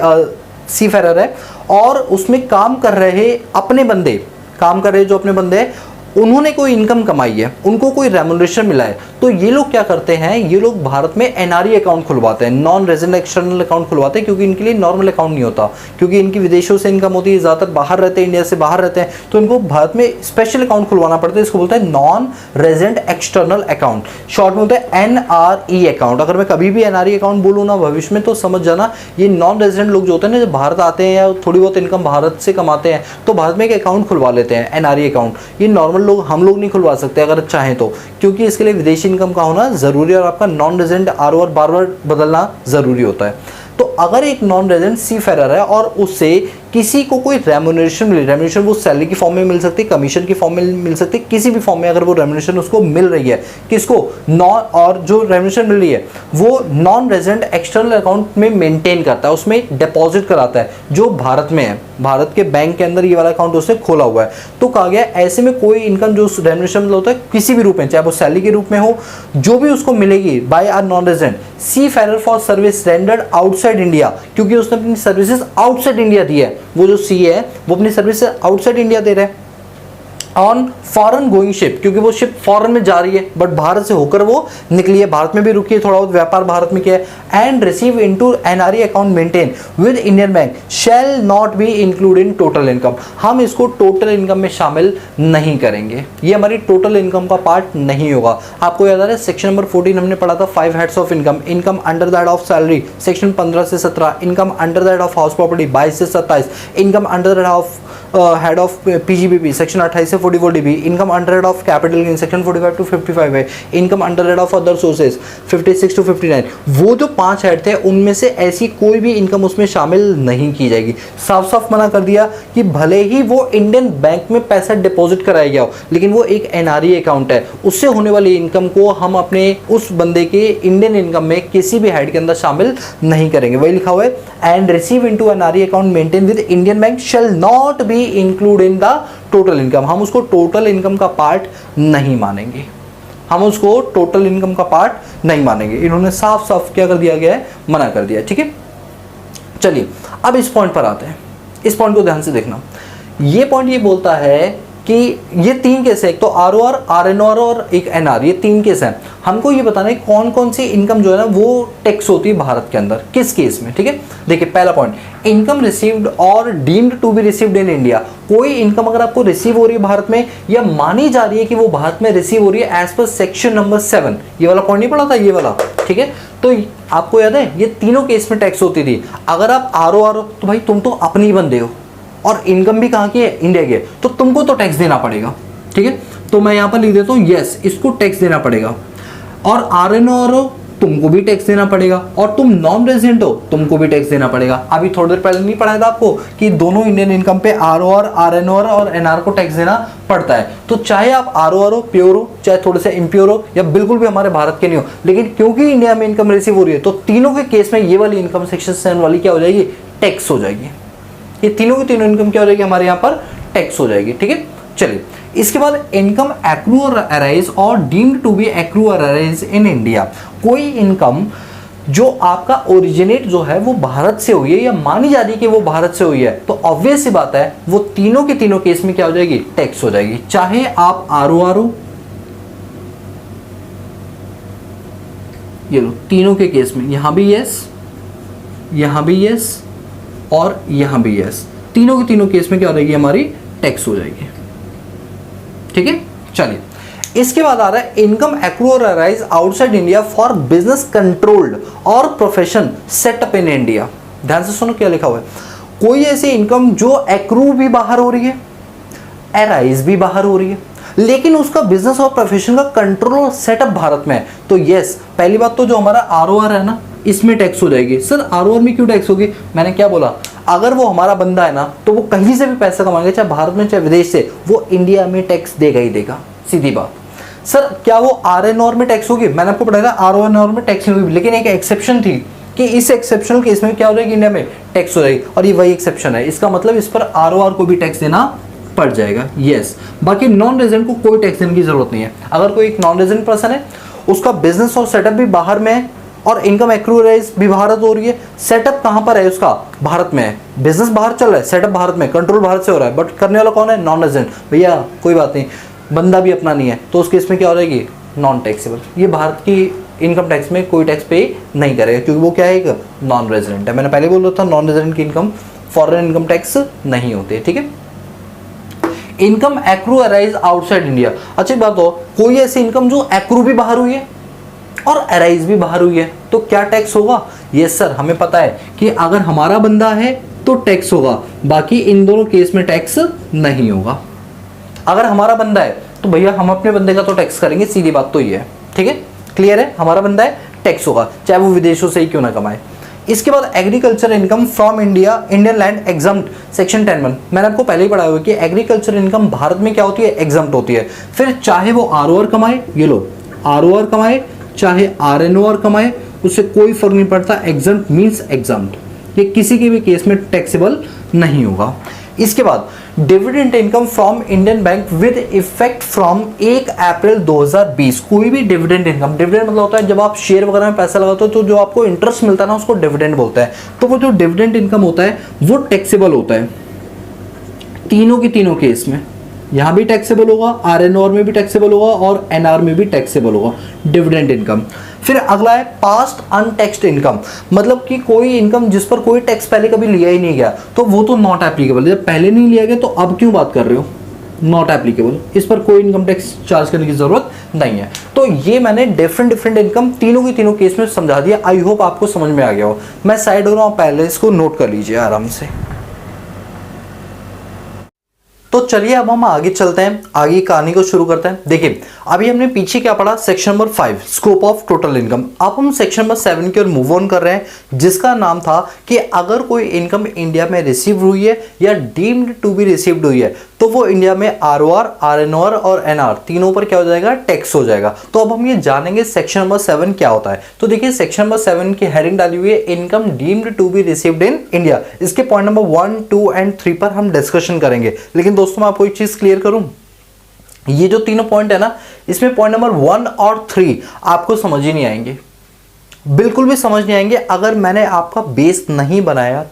सीफेरर है और उसमें काम कर रहे अपने बंदे, काम कर रहे जो अपने बंदे हैं, उन्होंने कोई इनकम कमाई है, उनको कोई रेमुनरेशन मिला है, तो ये लोग क्या करते हैं? ये लोग भारत में एनआरई अकाउंट खुलवाते हैं, नॉन रेजिडेंट एक्सटर्नल अकाउंट खुलवाते हैं, क्योंकि इनके लिए नॉर्मल अकाउंट नहीं होता, क्योंकि इनकी विदेशों से इनकम होती है, ज़्यादातर बाहर रहते हैं, इंडिया से बाहर रहते हैं, तो इनको भारत में स्पेशल अकाउंट खुलवाना पड़ता है। इसको बोलते हैं non resident external account, short में होता है एनआरई अकाउंट। अगर मैं कभी भी एनआरई अकाउंट बोलूँ ना भविष्य में, तो समझ जाना ये नॉन रेजिडेंट लोग जो होते हैं ना, जब भारत आते हैं या थोड़ी बहुत इनकम भारत से कमाते हैं तो भारत में एक अकाउंट खुलवा लेते हैं, एनआरई अकाउंट। ये नॉर्मल लोग, हम लोग नहीं खुलवा सकते अगर चाहें तो, क्योंकि इसके लिए विदेशी इनकम का होना जरूरी है और आपका नॉन रेजिडेंट आरओआर बार बार बदलना जरूरी होता है। तो अगर एक नॉन रेजिडेंट सीफेरर है और उससे किसी को कोई रेमुनरेशन मिली, रेमुनरेशन वो सैलरी की फॉर्म में मिल सकती है, कमीशन की फॉर्म में मिल सकती है, किसी भी फॉर्म में अगर वो रेमुनरेशन उसको मिल रही है, किसको? नॉन, और जो रेमुनरेशन मिल रही है वो नॉन रेजिडेंट एक्सटर्नल अकाउंट में मेंटेन करता है, उसमें डिपॉजिट कराता है जो भारत में है, भारत के बैंक के अंदर ये वाला अकाउंट उसने खोला हुआ है। तो कहा गया ऐसे में कोई इनकम जो रेमुनरेशन होता है किसी भी रूप में, चाहे वो सैलरी के रूप में हो, जो भी उसको मिलेगी by R non resident seafarer for service rendered outside India, क्योंकि उसने अपनी सर्विसेज आउटसाइड इंडिया दी है, वो जो सी है वो अपनी सर्विस आउटसाइड इंडिया दे रहा है, ऑन फॉरेन गोइंग शिप, क्योंकि वो शिप फॉरेन में जा रही है बट भारत से होकर वो निकली है, भारत में भी रुकी है, थोड़ा बहुत व्यापार भारत में किया है। And receive into NRE account maintain with Indian bank shall not be include in total income. हम इसको टोटल इनकम में शामिल नहीं करेंगे, ये हमारी टोटल इनकम का पार्ट नहीं होगा। आपको याद आ रहा है सेक्शन नंबर 14 हमने पढ़ा था 5 heads of income, income under that of salary section 15 से 17, income under that of house property 22 से 27, income under that of head of PGBP section 28 से 44 DB, income under head of capital gain section 45 to 55 है, income under head of other sources 56 to 59। वो जो 5 head थे उनमें से ऐसी कोई भी इनकम उसमें शामिल नहीं की जाएगी। साफ साफ मना कर दिया कि भले ही वो इंडियन बैंक में पैसा डिपॉजिट कराया गया हो, लेकिन वो एक एनआरई अकाउंट है, उससे होने वाली इनकम को हम अपने उस बंदे के इंडियन इनकम में किसी भी हेड के अंदर शामिल नहीं करेंगे। वही लिखा हुआ है, and receive into NRE account maintain with Indian bank shall not be include in the total income. हम उसको टोटल इनकम का पार्ट नहीं मानेंगे, हम उसको टोटल इनकम का पार्ट नहीं मानेंगे। इन्होंने साफ साफ क्या कर दिया गया है, मना कर दिया। ठीक है, चलिए अब इस पॉइंट पर आते हैं, इस पॉइंट को ध्यान से देखना। ये पॉइंट ये बोलता है कि ये 3 केस है, एक तो आरओआर, आरएनओआर और एक एनआर, ये 3 केस हैं। हमको ये बताना है कौन कौन सी इनकम जो है ना वो टैक्स होती है भारत के अंदर, किस केस में। ठीक है, देखिए पहला पॉइंट, इनकम रिसीव्ड और deemed to be received in India. कोई इनकम अगर आपको रिसीव हो रही है भारत में या मानी जा रही है कि वो भारत में रिसीव हो रही है एज पर सेक्शन नंबर 7, ये वाला पॉइंट नहीं पढ़ा था, ये वाला। ठीक है, तो आपको याद है ये तीनों केस में टैक्स होती थी। अगर आप आरओआर हो तो भाई तुम तो अपने ही बंदे हो, और इनकम भी कहाँ की है, इंडिया की है, तो तुमको तो टैक्स देना पड़ेगा। ठीक है, तो मैं यहाँ पर लिख देता हूँ यस, इसको टैक्स देना पड़ेगा। और आरएनओआर हो तुमको भी टैक्स देना पड़ेगा, और तुम नॉन रेजिडेंट हो तुमको भी टैक्स देना पड़ेगा। अभी थोड़ी देर पहले नहीं पढ़ाया था आपको कि दोनों इंडियन इनकम पे आरओआर, आरएनओआर और एनआर को टैक्स देना पड़ता है। तो चाहे आप आरओआर हो, प्योर हो, चाहे थोड़े से इम्प्योर हो, या बिल्कुल भी हमारे भारत के नहीं हो, लेकिन क्योंकि इंडिया में इनकम रिसीव हो रही है तो तीनों के केस में ये वाली इनकम सेक्शन 7 वाली क्या हो जाएगी, टैक्स हो जाएगी। ये तीनों की तीनों इनकम क्या हो जाएगी, हमारे यहाँ पर टैक्स हो जाएगी। ठीक है, चलिए इसके बाद इनकम एक्रू और अराइज और डीम्ड टू बी एक्रू और अराइज इन इंडिया। कोई इनकम जो आपका ओरिजिनेट जो है वो भारत से हुई है या मानी जा रही है कि वो भारत से हुई है, तो ऑब्वियस सी बात है वो तीनों के तीनों केस में क्या हो जाएगी, टैक्स हो जाएगी। चाहे आप आरओआर हो, ये लो तीनों के केस में, यहां भी यस, यहां भी यस और यहां भी यस, तीनों के तीनों केस में क्या हो जाएगी, हमारी टैक्स हो जाएगी। ठीक है, चलिए इसके बाद आ रहा है इनकम एक्रू और arise outside India for business controlled और प्रोफेशन सेटअप इन इंडिया। ध्यान से सुनो क्या लिखा हुआ है, कोई ऐसी इनकम जो एक्रू भी बाहर हो रही है, अराइज भी बाहर हो रही है, लेकिन उसका बिजनेस और प्रोफेशन का कंट्रोल और सेटअप भारत में है, तो यस, पहली बात तो जो हमारा आरओआर है ना इसमें टैक्स हो जाएगी। सर आरओआर में क्यों टैक्स होगी, मैंने क्या बोला, अगर वो हमारा बंदा है ना तो वो कहीं से भी पैसा कमाएगा, चाहे भारत में चाहे विदेश से, वो इंडिया में टैक्स देगा ही देगा, सीधी बात। सर क्या वो आरएनओआर में टैक्स होगी, मैंने आपको बताया आरओआर में टैक्स नहीं होगी, लेकिन एक एक्सेप्शन थी कि इस एक्सेप्शनल केस में क्या हो जाएगी, इंडिया में टैक्स हो जाएगी, और ये वही एक्सेप्शन है। इसका मतलब इस पर आरओआर को भी टैक्स देना पड़ जाएगा, यस। बाकी नॉन रेजिडेंट को कोई टैक्स देने की जरूरत नहीं है। अगर कोई एक नॉन रेजिडेंट पर्सन है, उसका बिजनेस और सेटअप भी बाहर में है और इनकम एक्रूराइज भी भारत हो रही है, सेटअप कहां पर है उसका, भारत में है, बिजनेस बाहर चल रहा है, सेटअप भारत में, कंट्रोल भारत से हो रहा है, बट करने वाला कौन है, नॉन रेजिडेंट। भैया कोई बात नहीं, बंदा भी अपना नहीं है, तो उस केस में क्या हो जाएगी, नॉन टैक्सेबल। ये भारत की इनकम टैक्स में कोई टैक्स पे नहीं करेगा, क्योंकि वो क्या है, एक नॉन रेजिडेंट है। मैंने पहले बोल रहा था नॉन रेजिडेंट की इनकम फॉरेन इनकम टैक्स नहीं होती है। ठीक है, income accrue arise outside India. अच्छी बात हो, कोई ऐसी इनकम जो एक्रू भी बाहर हुई है और अराइज भी बाहर हुई है, तो क्या टैक्स होगा, यस सर, हमें पता है कि अगर हमारा बंदा है तो टैक्स होगा, बाकी इन दोनों केस में टैक्स नहीं होगा। अगर हमारा बंदा है तो भैया हम अपने बंदे का तो टैक्स करेंगे, सीधी बात तो ये है। ठीक है, क्लियर है, हमारा बंदा है टैक्स होगा, चाहे वो विदेशों से ही क्यों ना कमाए। इसके बाद agriculture income from India, Indian land exempt section 10(1). मैंने आपको पहले ही पढ़ाया हुआ कि एग्रीकल्चर इनकम भारत में क्या होती है, एग्जम्प्ट होती है। फिर चाहे वो आरओआर कमाए, ये लो आरओआर कमाए, चाहे आरएनओआर कमाए, उससे कोई फर्क नहीं पड़ता, एग्जम्प्ट मींस एग्जम्प्ट, ये किसी के भी केस में टैक्सेबल नहीं होगा। इसके बाद dividend income from Indian bank with effect from 1 अप्रैल 2020। कोई भी डिविडेंड इनकम, डिविडेंड मतलब होता है जब आप शेयर वगैरह में पैसा लगाते हो तो जो आपको इंटरेस्ट मिलता है ना, उसको डिविडेंड बोलते हैं। तो वो जो डिविडेंड इनकम होता है वो टैक्सेबल होता है तीनों की तीनों केस में। यहाँ भी टैक्सेबल होगा, आरएनआर में भी टैक्सेबल होगा और एनआर में भी टैक्सेबल होगा डिविडेंड इनकम। फिर अगला है पास्ट अनटैक्स्ड इनकम, मतलब कि कोई इनकम जिस पर कोई टैक्स पहले कभी लिया ही नहीं गया तो वो तो नॉट एप्लीकेबल। जब पहले नहीं लिया गया तो अब क्यों बात कर रहे हो, नॉट एप्लीकेबल, इस पर कोई इनकम टैक्स चार्ज करने की जरूरत नहीं है। तो ये मैंने डिफरेंट इनकम तीनों की तीनों केस में समझा दिया। आई होप आपको समझ में आ गया हो। मैं साइड हो रहा हूँ, पहले इसको नोट कर लीजिए आराम से। तो चलिए अब हम आगे चलते हैं, आगे कहानी को शुरू करते हैं। देखिए अभी हमने पीछे क्या पढ़ा, section number 5 scope of total income. अब हम सेक्शन नंबर 7 की ओर मूव ऑन कर रहे हैं, जिसका नाम था कि अगर कोई इनकम इंडिया में रिसीव हुई है या डीम्ड टू बी रिसीव्ड हुई है तो वो इंडिया में आरओआर, आरएनआर और एनआर तीनों पर क्या हो जाएगा, टैक्स हो जाएगा। तो अब हम ये जानेंगे सेक्शन नंबर 7 क्या होता है। तो देखिए सेक्शन नंबर 7 की हेडिंग डाली हुई है income deemed to be received in India. इसके पॉइंट नंबर 1, 2 एंड 3 पर हम डिस्कशन करेंगे। लेकिन दोस्तों मैं आपको एक चीज क्लियर करूं, ये जो तीनों पॉइंट है ना, इसमें पॉइंट नंबर 1 और 3 आपको समझ ही नहीं आएंगे, बिल्कुल भी समझ नहीं आएंगे अगर मैंने आपका बेस नहीं बनाया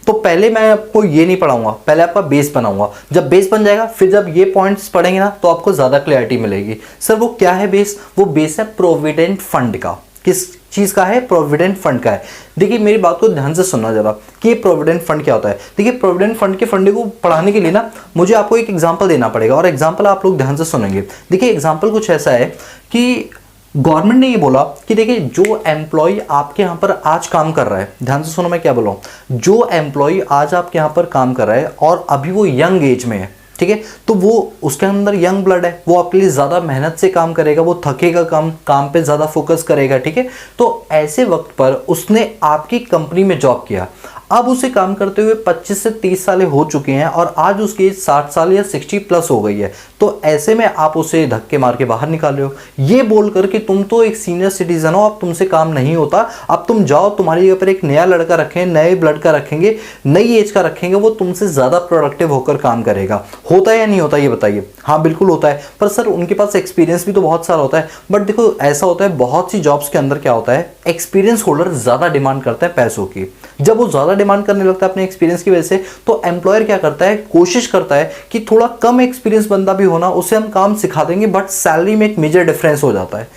तो पहले मैं आपको ये नहीं पढ़ाऊंगा, पहले आपका बेस बनाऊंगा। जब बेस बन जाएगा फिर जब ये पॉइंट्स पढ़ेंगे ना तो आपको ज्यादा क्लैरिटी मिलेगी। सर वो क्या है बेस? वो बेस है प्रोविडेंट फंड का। किस चीज का है? प्रोविडेंट फंड का है। देखिए मेरी बात को ध्यान से सुनना जरा कि ये प्रोविडेंट फंड क्या होता है। देखिए प्रोविडेंट फंड के फंडे को पढ़ाने के लिए ना मुझे आपको एक एग्जांपल देना पड़ेगा और एग्जांपल आप लोग ध्यान से सुनेंगे। देखिए एग्जांपल कुछ ऐसा है कि गवर्नमेंट ने ये बोला कि देखिए जो एम्प्लॉय आपके यहाँ पर आज काम कर रहा है, ध्यान से सुनो मैं क्या बोल रहा हूँ, जो एम्प्लॉय आज आपके यहाँ पर काम कर रहा है और अभी वो यंग एज में है, ठीक है, तो वो उसके अंदर यंग ब्लड है, वो आपके लिए ज्यादा मेहनत से काम करेगा, वो थकेगा कम, काम पे ज्यादा फोकस करेगा, ठीक है। तो ऐसे वक्त पर उसने आपकी कंपनी में जॉब किया, अब उसे काम करते हुए 25 से 30 साल हो चुके हैं और आज उसकी एज 60 साल या 60 प्लस हो गई है। तो ऐसे में आप उसे धक्के मार के बाहर निकाल रहे हो, ये बोलकर कि तुम तो एक सीनियर सिटीजन हो, अब तुमसे काम नहीं होता, अब तुम जाओ, तुम्हारी जगह पर एक नया लड़का रखें, नए ब्लड का रखेंगे, नई एज का रखेंगे, वो तुमसे ज्यादा प्रोडक्टिव होकर काम करेगा। होता है या नहीं होता ये बताइए? हाँ बिल्कुल होता है। पर सर उनके पास एक्सपीरियंस भी तो बहुत सारा होता है। बट देखो ऐसा होता है बहुत सी जॉब्स के अंदर क्या होता है, एक्सपीरियंस होल्डर ज्यादा डिमांड करता है पैसों की। जब वो ज्यादा डिमांड करने लगता है अपने एक्सपीरियंस की वजह से, तो एम्प्लॉयर क्या करता है, कोशिश करता है कि थोड़ा कम एक्सपीरियंस बंदा भी होना, उसे हम काम सिखा देंगे बट सैलरी में एक मेजर डिफरेंस हो जाता है।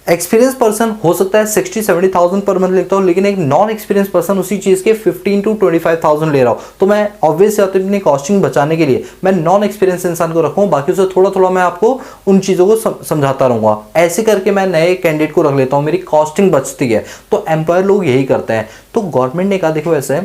एक्सपीरियंस पर्सन हो सकता है 60-70,000 पर मंथ लेता हो, लेकिन एक नॉन एक्सपीरियंस पर्सन उसी चीज के 15 to 25,000 ले रहा हो। तो मैं ऑब्वियसली अपनी कॉस्टिंग बचाने के लिए मैं नॉन एक्सपीरियंस इंसान को रखूँ, बाकी उसे थोड़ा थोड़ा मैं आपको उन चीजों को समझाता रहूंगा। ऐसे करके मैं नए कैंडिडेट को रख लेता हूँ, मेरी कॉस्टिंग बचती है। तो एम्प्लॉयर लोग यही करते हैं। तो गवर्नमेंट ने कहा देखो ऐसे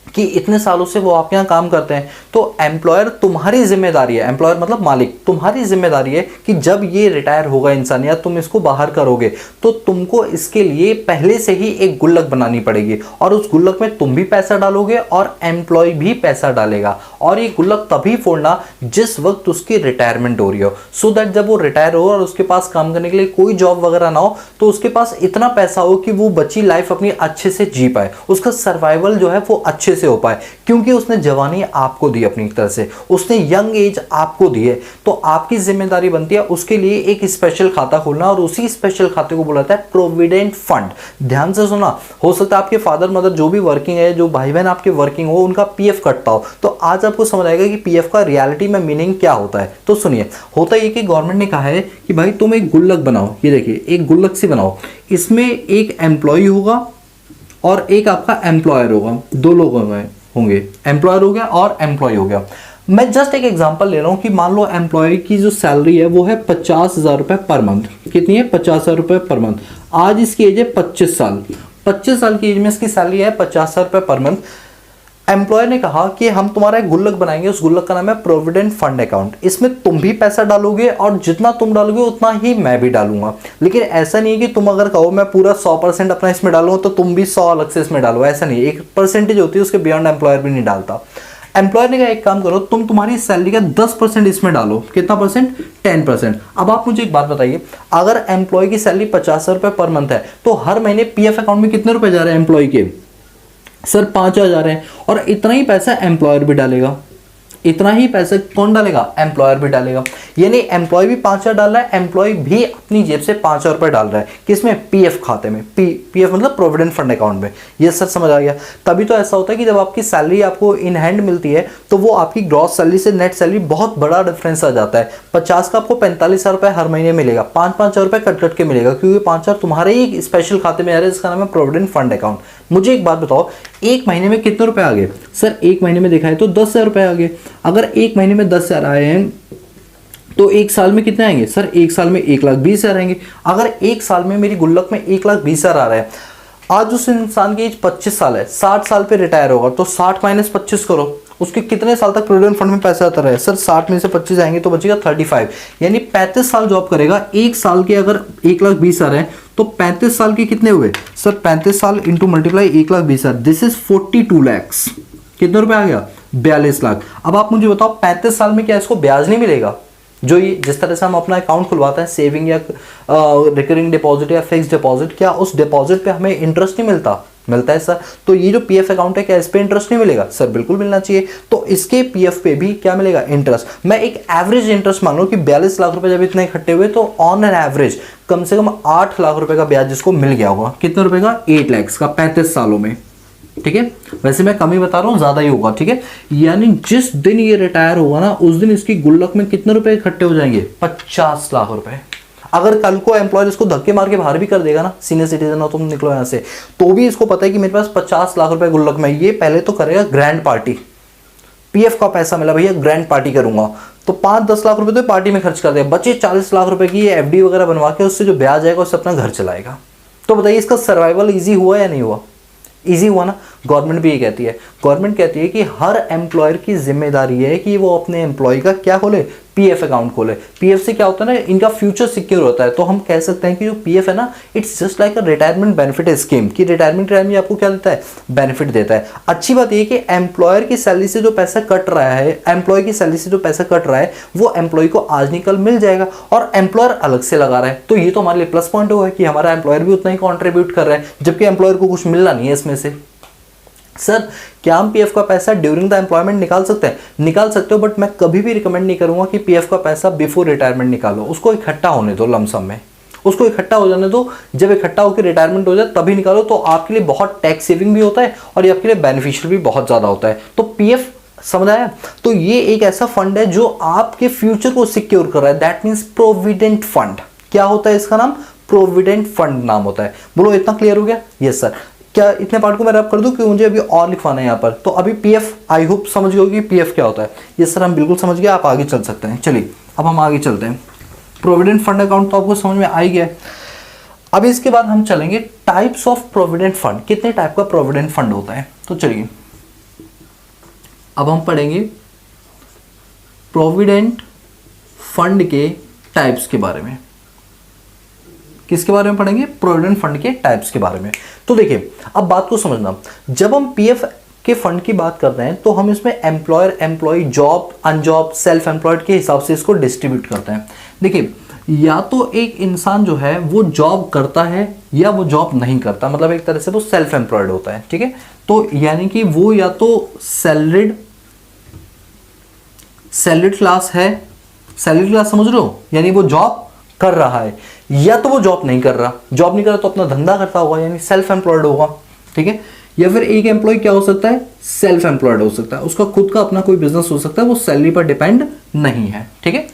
कि इतने सालों से वो आपके यहाँ काम करते हैं, तो एम्प्लॉयर तुम्हारी जिम्मेदारी है, एम्प्लॉयर मतलब मालिक, तुम्हारी जिम्मेदारी है कि जब ये रिटायर होगा इंसान या तुम इसको बाहर करोगे तो तुमको इसके लिए पहले से ही एक गुल्लक बनानी पड़ेगी और उस गुल्लक में तुम भी पैसा डालोगे और एम्प्लॉय भी पैसा डालेगा। और ये गुल्लक तभी फोड़ना जिस वक्त उसकी रिटायरमेंट हो रही हो, सो दैट जब वो रिटायर हो और उसके पास काम करने के लिए कोई जॉब वगैरह ना हो तो उसके पास इतना पैसा हो कि वो बची लाइफ अपनी अच्छे से जी पाए, उसका सर्वाइवल जो है वो अच्छे से हो पाए, क्योंकि उसने जवानी आपको दी, अपनी तरह से उसने यंग एज आपको दी है। तो आपकी जिम्मेदारी बनती है उसके लिए एक स्पेशल खाता खोलना और उसी स्पेशल खाते को बोला जाता है प्रोविडेंट फंड। ध्यान से सुना, हो सकता है आपके फादर मदर जो भी वर्किंग है, जो भाई बहन आपके वर्किंग हो, उनका पीएफ कटता हो, तो आज आपको समझ आएगा कि पीएफ का रियलिटी में मीनिंग क्या होता है। तो सुनिए, होता है कि गवर्नमेंट ने कहा है कि भाई तुम एक गुल्लक बनाओ, ये देखिए एक गुल्लक सी बनाओ, इसमें एक एम्प्लॉय होगा और एक आपका एम्प्लॉयर होगा, दो लोग होंगे, एम्प्लॉयर हो गया और एम्प्लॉय हो गया। मैं जस्ट एक एग्जांपल ले रहा हूं कि मान लो एम्प्लॉय की जो सैलरी है वो है 50,000 रुपए पर मंथ। कितनी है? 50,000 रुपए पर मंथ। आज इसकी एज है 25 साल। 25 साल की एज में इसकी सैलरी है 50,000 रुपए पर मंथ। एम्प्लॉयर ने कहा कि हम तुम्हारा एक गुल्लक बनाएंगे, उस गुल्लक का नाम है प्रोविडेंट फंड अकाउंट। इसमें तुम भी पैसा डालोगे और जितना तुम डालोगे उतना ही मैं भी डालूंगा। लेकिन ऐसा नहीं है कि तुम अगर कहो मैं पूरा 100% अपना इसमें डालूंगा तो तुम भी 100 अलग से इसमें डालो, ऐसा नहीं। एक परसेंटेज होती है, उसके बियॉन्ड एम्प्लॉयर भी नहीं डालता। एम्प्लॉयर ने कहा एक काम करो, तुम तुम्हारी सैलरी का 10% इसमें डालो। कितना परसेंट? 10%। अब आप मुझे एक बात बताइए, अगर एम्प्लॉय की सैलरी 50,000 रुपए पर मंथ है तो हर महीने पीएफ अकाउंट में कितने रुपए जा रहे हैं एम्प्लॉय के? सर 5,000 हैं, और इतना ही पैसा एम्प्लॉयर भी डालेगा। इतना ही पैसे कौन डालेगा? एम्प्लॉयर भी डालेगा। यानी एम्प्लॉय भी 5,000 डाल रहा है, एम्प्लॉय भी अपनी जेब से 5,000 रुपये डाल रहा है। किसमें? पीएफ खाते में। पीएफ मतलब प्रोविडेंट फंड अकाउंट में। ये सर समझ आ गया। तभी तो ऐसा होता है कि जब आपकी सैलरी आपको इन हैंड मिलती है तो वो आपकी ग्रॉस सैलरी से नेट सैलरी बहुत बड़ा डिफरेंस आ जाता है। 50 का आपको 45,000 रुपये हर महीने मिलेगा, 5,000 रुपये कट कट के मिलेगा, क्योंकि 5,000 तुम्हारे ही स्पेशल खाते में आ रहा है जिसका नाम है प्रोविडेंट फंड अकाउंट। मुझे एक बात बताओ, एक महीने में कितने रुपए आ गए? सर एक महीने में देखा है तो 10,000 रुपए आ गए। अगर एक महीने में 10,000 आए हैं तो एक साल में कितने आएंगे? सर एक साल में 1,20,000 आएंगे। अगर एक साल में मेरी गुल्लक में 1,20,000 आ रहा है, आज उस इंसान की एज 25 साल है, 60 साल पे रिटायर होगा, तो 60 माइनस 25 करो, उसके कितने साल तक प्रोविडेंट फंड में पैसा आता रहे? सर 60 में से 25 आएंगे तो बचेगा 35, यानी 35 साल जॉब करेगा। एक साल के अगर 1,20,000 है तो 35 साल के कितने हुए? सर 35 साल into multiply 1,20,000, this is 42 lakhs. कितने रुपए आ गया? 42 लाख। अब आप मुझे बताओ 35 साल में क्या इसको ब्याज नहीं मिलेगा? जो ये जिस तरह से हम अपना अकाउंट खुलवाते हैं, सेविंग या रिकरिंग डिपॉजिट या फिक्स डिपॉजिट, क्या उस डिपॉजिट पे हमें इंटरेस्ट नहीं मिलता? मिलता है सर। तो ये जो पीएफ अकाउंट है क्या इस पे इंटरेस्ट नहीं मिलेगा? सर बिल्कुल मिलना चाहिए। तो इसके पीएफ पे भी क्या मिलेगा? इंटरेस्ट। मैं एक एवरेज इंटरेस्ट मान लो कि 42 लाख रुपए जब इतने इकट्ठे हुए तो ऑन एन एवरेज कम से कम 8 लाख रुपए का ब्याज जिसको मिल गया होगा। कितने रुपए का? 8 लाख का 35 सालों में। ठीक है, वैसे मैं कम ही बता रहा हूँ, ज्यादा ही होगा। ठीक है, यानी जिस दिन ये रिटायर होगा ना उस दिन इसकी गुल्लक में कितने रुपए इकट्ठे हो जाएंगे? 50 लाख रुपए। अगर कल को एम्प्लॉयर इसको धक्के मार के बाहर भी कर देगा ना, सीनियर सिटीजन हो तुम निकलो यहाँ से, तो भी इसको पता है कि मेरे पास 50 लाख रुपए गुल्लक में। ये पहले तो करेगा ग्रैंड पार्टी। पीएफ का पैसा मिला भैया, ग्रैंड पार्टी करूंगा, तो 5-10 लाख रुपए तो पार्टी में खर्च कर दे, बचे 40 लाख रुपए की ये एफडी वगैरह बनवा के उससे जो ब्याज आएगा उससे अपना घर चलाएगा। तो बताइए इसका सर्वाइवल ईजी हुआ या नहीं हुआ? ईजी हुआ ना। गवर्नमेंट भी ये कहती है, गवर्नमेंट कहती है कि हर एम्प्लॉयर की जिम्मेदारी है कि वो अपने एम्प्लॉय का क्या खोले? पीएफ अकाउंट खोले। पीएफ से क्या होता है ना, इनका फ्यूचर सिक्योर होता है। तो हम कह सकते हैं कि जो पीएफ है ना, it's just like a retirement benefit scheme, कि रिटायरमेंट टाइम में आपको क्या देता है? बेनिफिट देता है। अच्छी बात यह कि एम्प्लॉयर की सैलरी से जो पैसा कट रहा है, एम्प्लॉय की सैलरी से जो पैसा कट रहा है वो एम्प्लॉय को आज नहीं कल मिल जाएगा, और एम्प्लॉयर अलग से लगा रहा है। तो ये तो हमारे लिए प्लस पॉइंट हुआ है कि हमारा एम्प्लॉयर भी उतना ही कॉन्ट्रीब्यूट कर रहा है, जबकि एम्प्लॉयर को कुछ मिलना नहीं है इसमें से। सर क्या हम पीएफ का पैसा ड्यूरिंग द एम्प्लॉयमेंट निकाल सकते हैं? निकाल सकते हो, बट मैं कभी भी रिकमेंड नहीं करूंगा कि पीएफ का पैसा बिफोर रिटायरमेंट निकालो। उसको इकट्ठा होने दो लमसम में, उसको इकट्ठा हो जाने दो। जब इकट्ठा होकर रिटायरमेंट हो जाए तभी निकालो, तो आपके लिए बहुत टैक्स सेविंग भी होता है और ये आपके लिए बेनिफिशियल भी बहुत ज़्यादा होता है। तो पीएफ समझ आया? तो ये एक ऐसा फंड है जो आपके फ्यूचर को सिक्योर कर रहा है। That means provident fund. क्या होता है इसका नाम? प्रोविडेंट फंड नाम होता है। बोलो इतना क्लियर हो गया? Yes sir. क्या इतने पार्ट को मैं रैप कर दूं कि मुझे अभी और लिखवाना है यहाँ पर? तो अभी पीएफ आई होप समझ गए कि पीएफ क्या होता है। ये सर हम बिल्कुल समझ गए, आप आगे चल सकते हैं। चलिए अब हम आगे चलते हैं। प्रोविडेंट फंड अकाउंट तो आपको समझ में आ ही गया है। अब इसके बाद हम चलेंगे टाइप्स ऑफ प्रोविडेंट फंड। कितने टाइप का प्रोविडेंट फंड होता है? तो चलिए अब हम पढ़ेंगे प्रोविडेंट फंड के टाइप्स के बारे में। किसके बारे में पढ़ेंगे? प्रोविडेंट फंड के टाइप्स के बारे में। तो देखिए अब बात को समझना, जब हम पीएफ के फंड की बात करते हैं तो हम इसमें एम्प्लॉयर, एम्प्लॉय, जॉब, अनजॉब, सेल्फ एम्प्लॉयड के हिसाब से इसको डिस्ट्रीब्यूट करते हैं। देखिए या तो एक इंसान जो है वो जॉब करता है या वो जॉब नहीं करता, मतलब एक तरह से वो सेल्फ एम्प्लॉयड होता है। ठीक है, तो यानी कि वो या तो सैलरीड क्लास है, सैलरी क्लास समझ रहे हो, यानी वो जॉब कर रहा है, या तो वो जॉब नहीं कर रहा। जॉब नहीं कर रहा तो अपना धंधा करता होगा, यानी सेल्फ एम्प्लॉयड होगा। ठीक है, या फिर एक एम्प्लॉय क्या हो सकता है? सेल्फ एम्प्लॉयड हो सकता है, उसका खुद का अपना कोई बिजनेस हो सकता है, वो सैलरी पर डिपेंड नहीं है। ठीक है,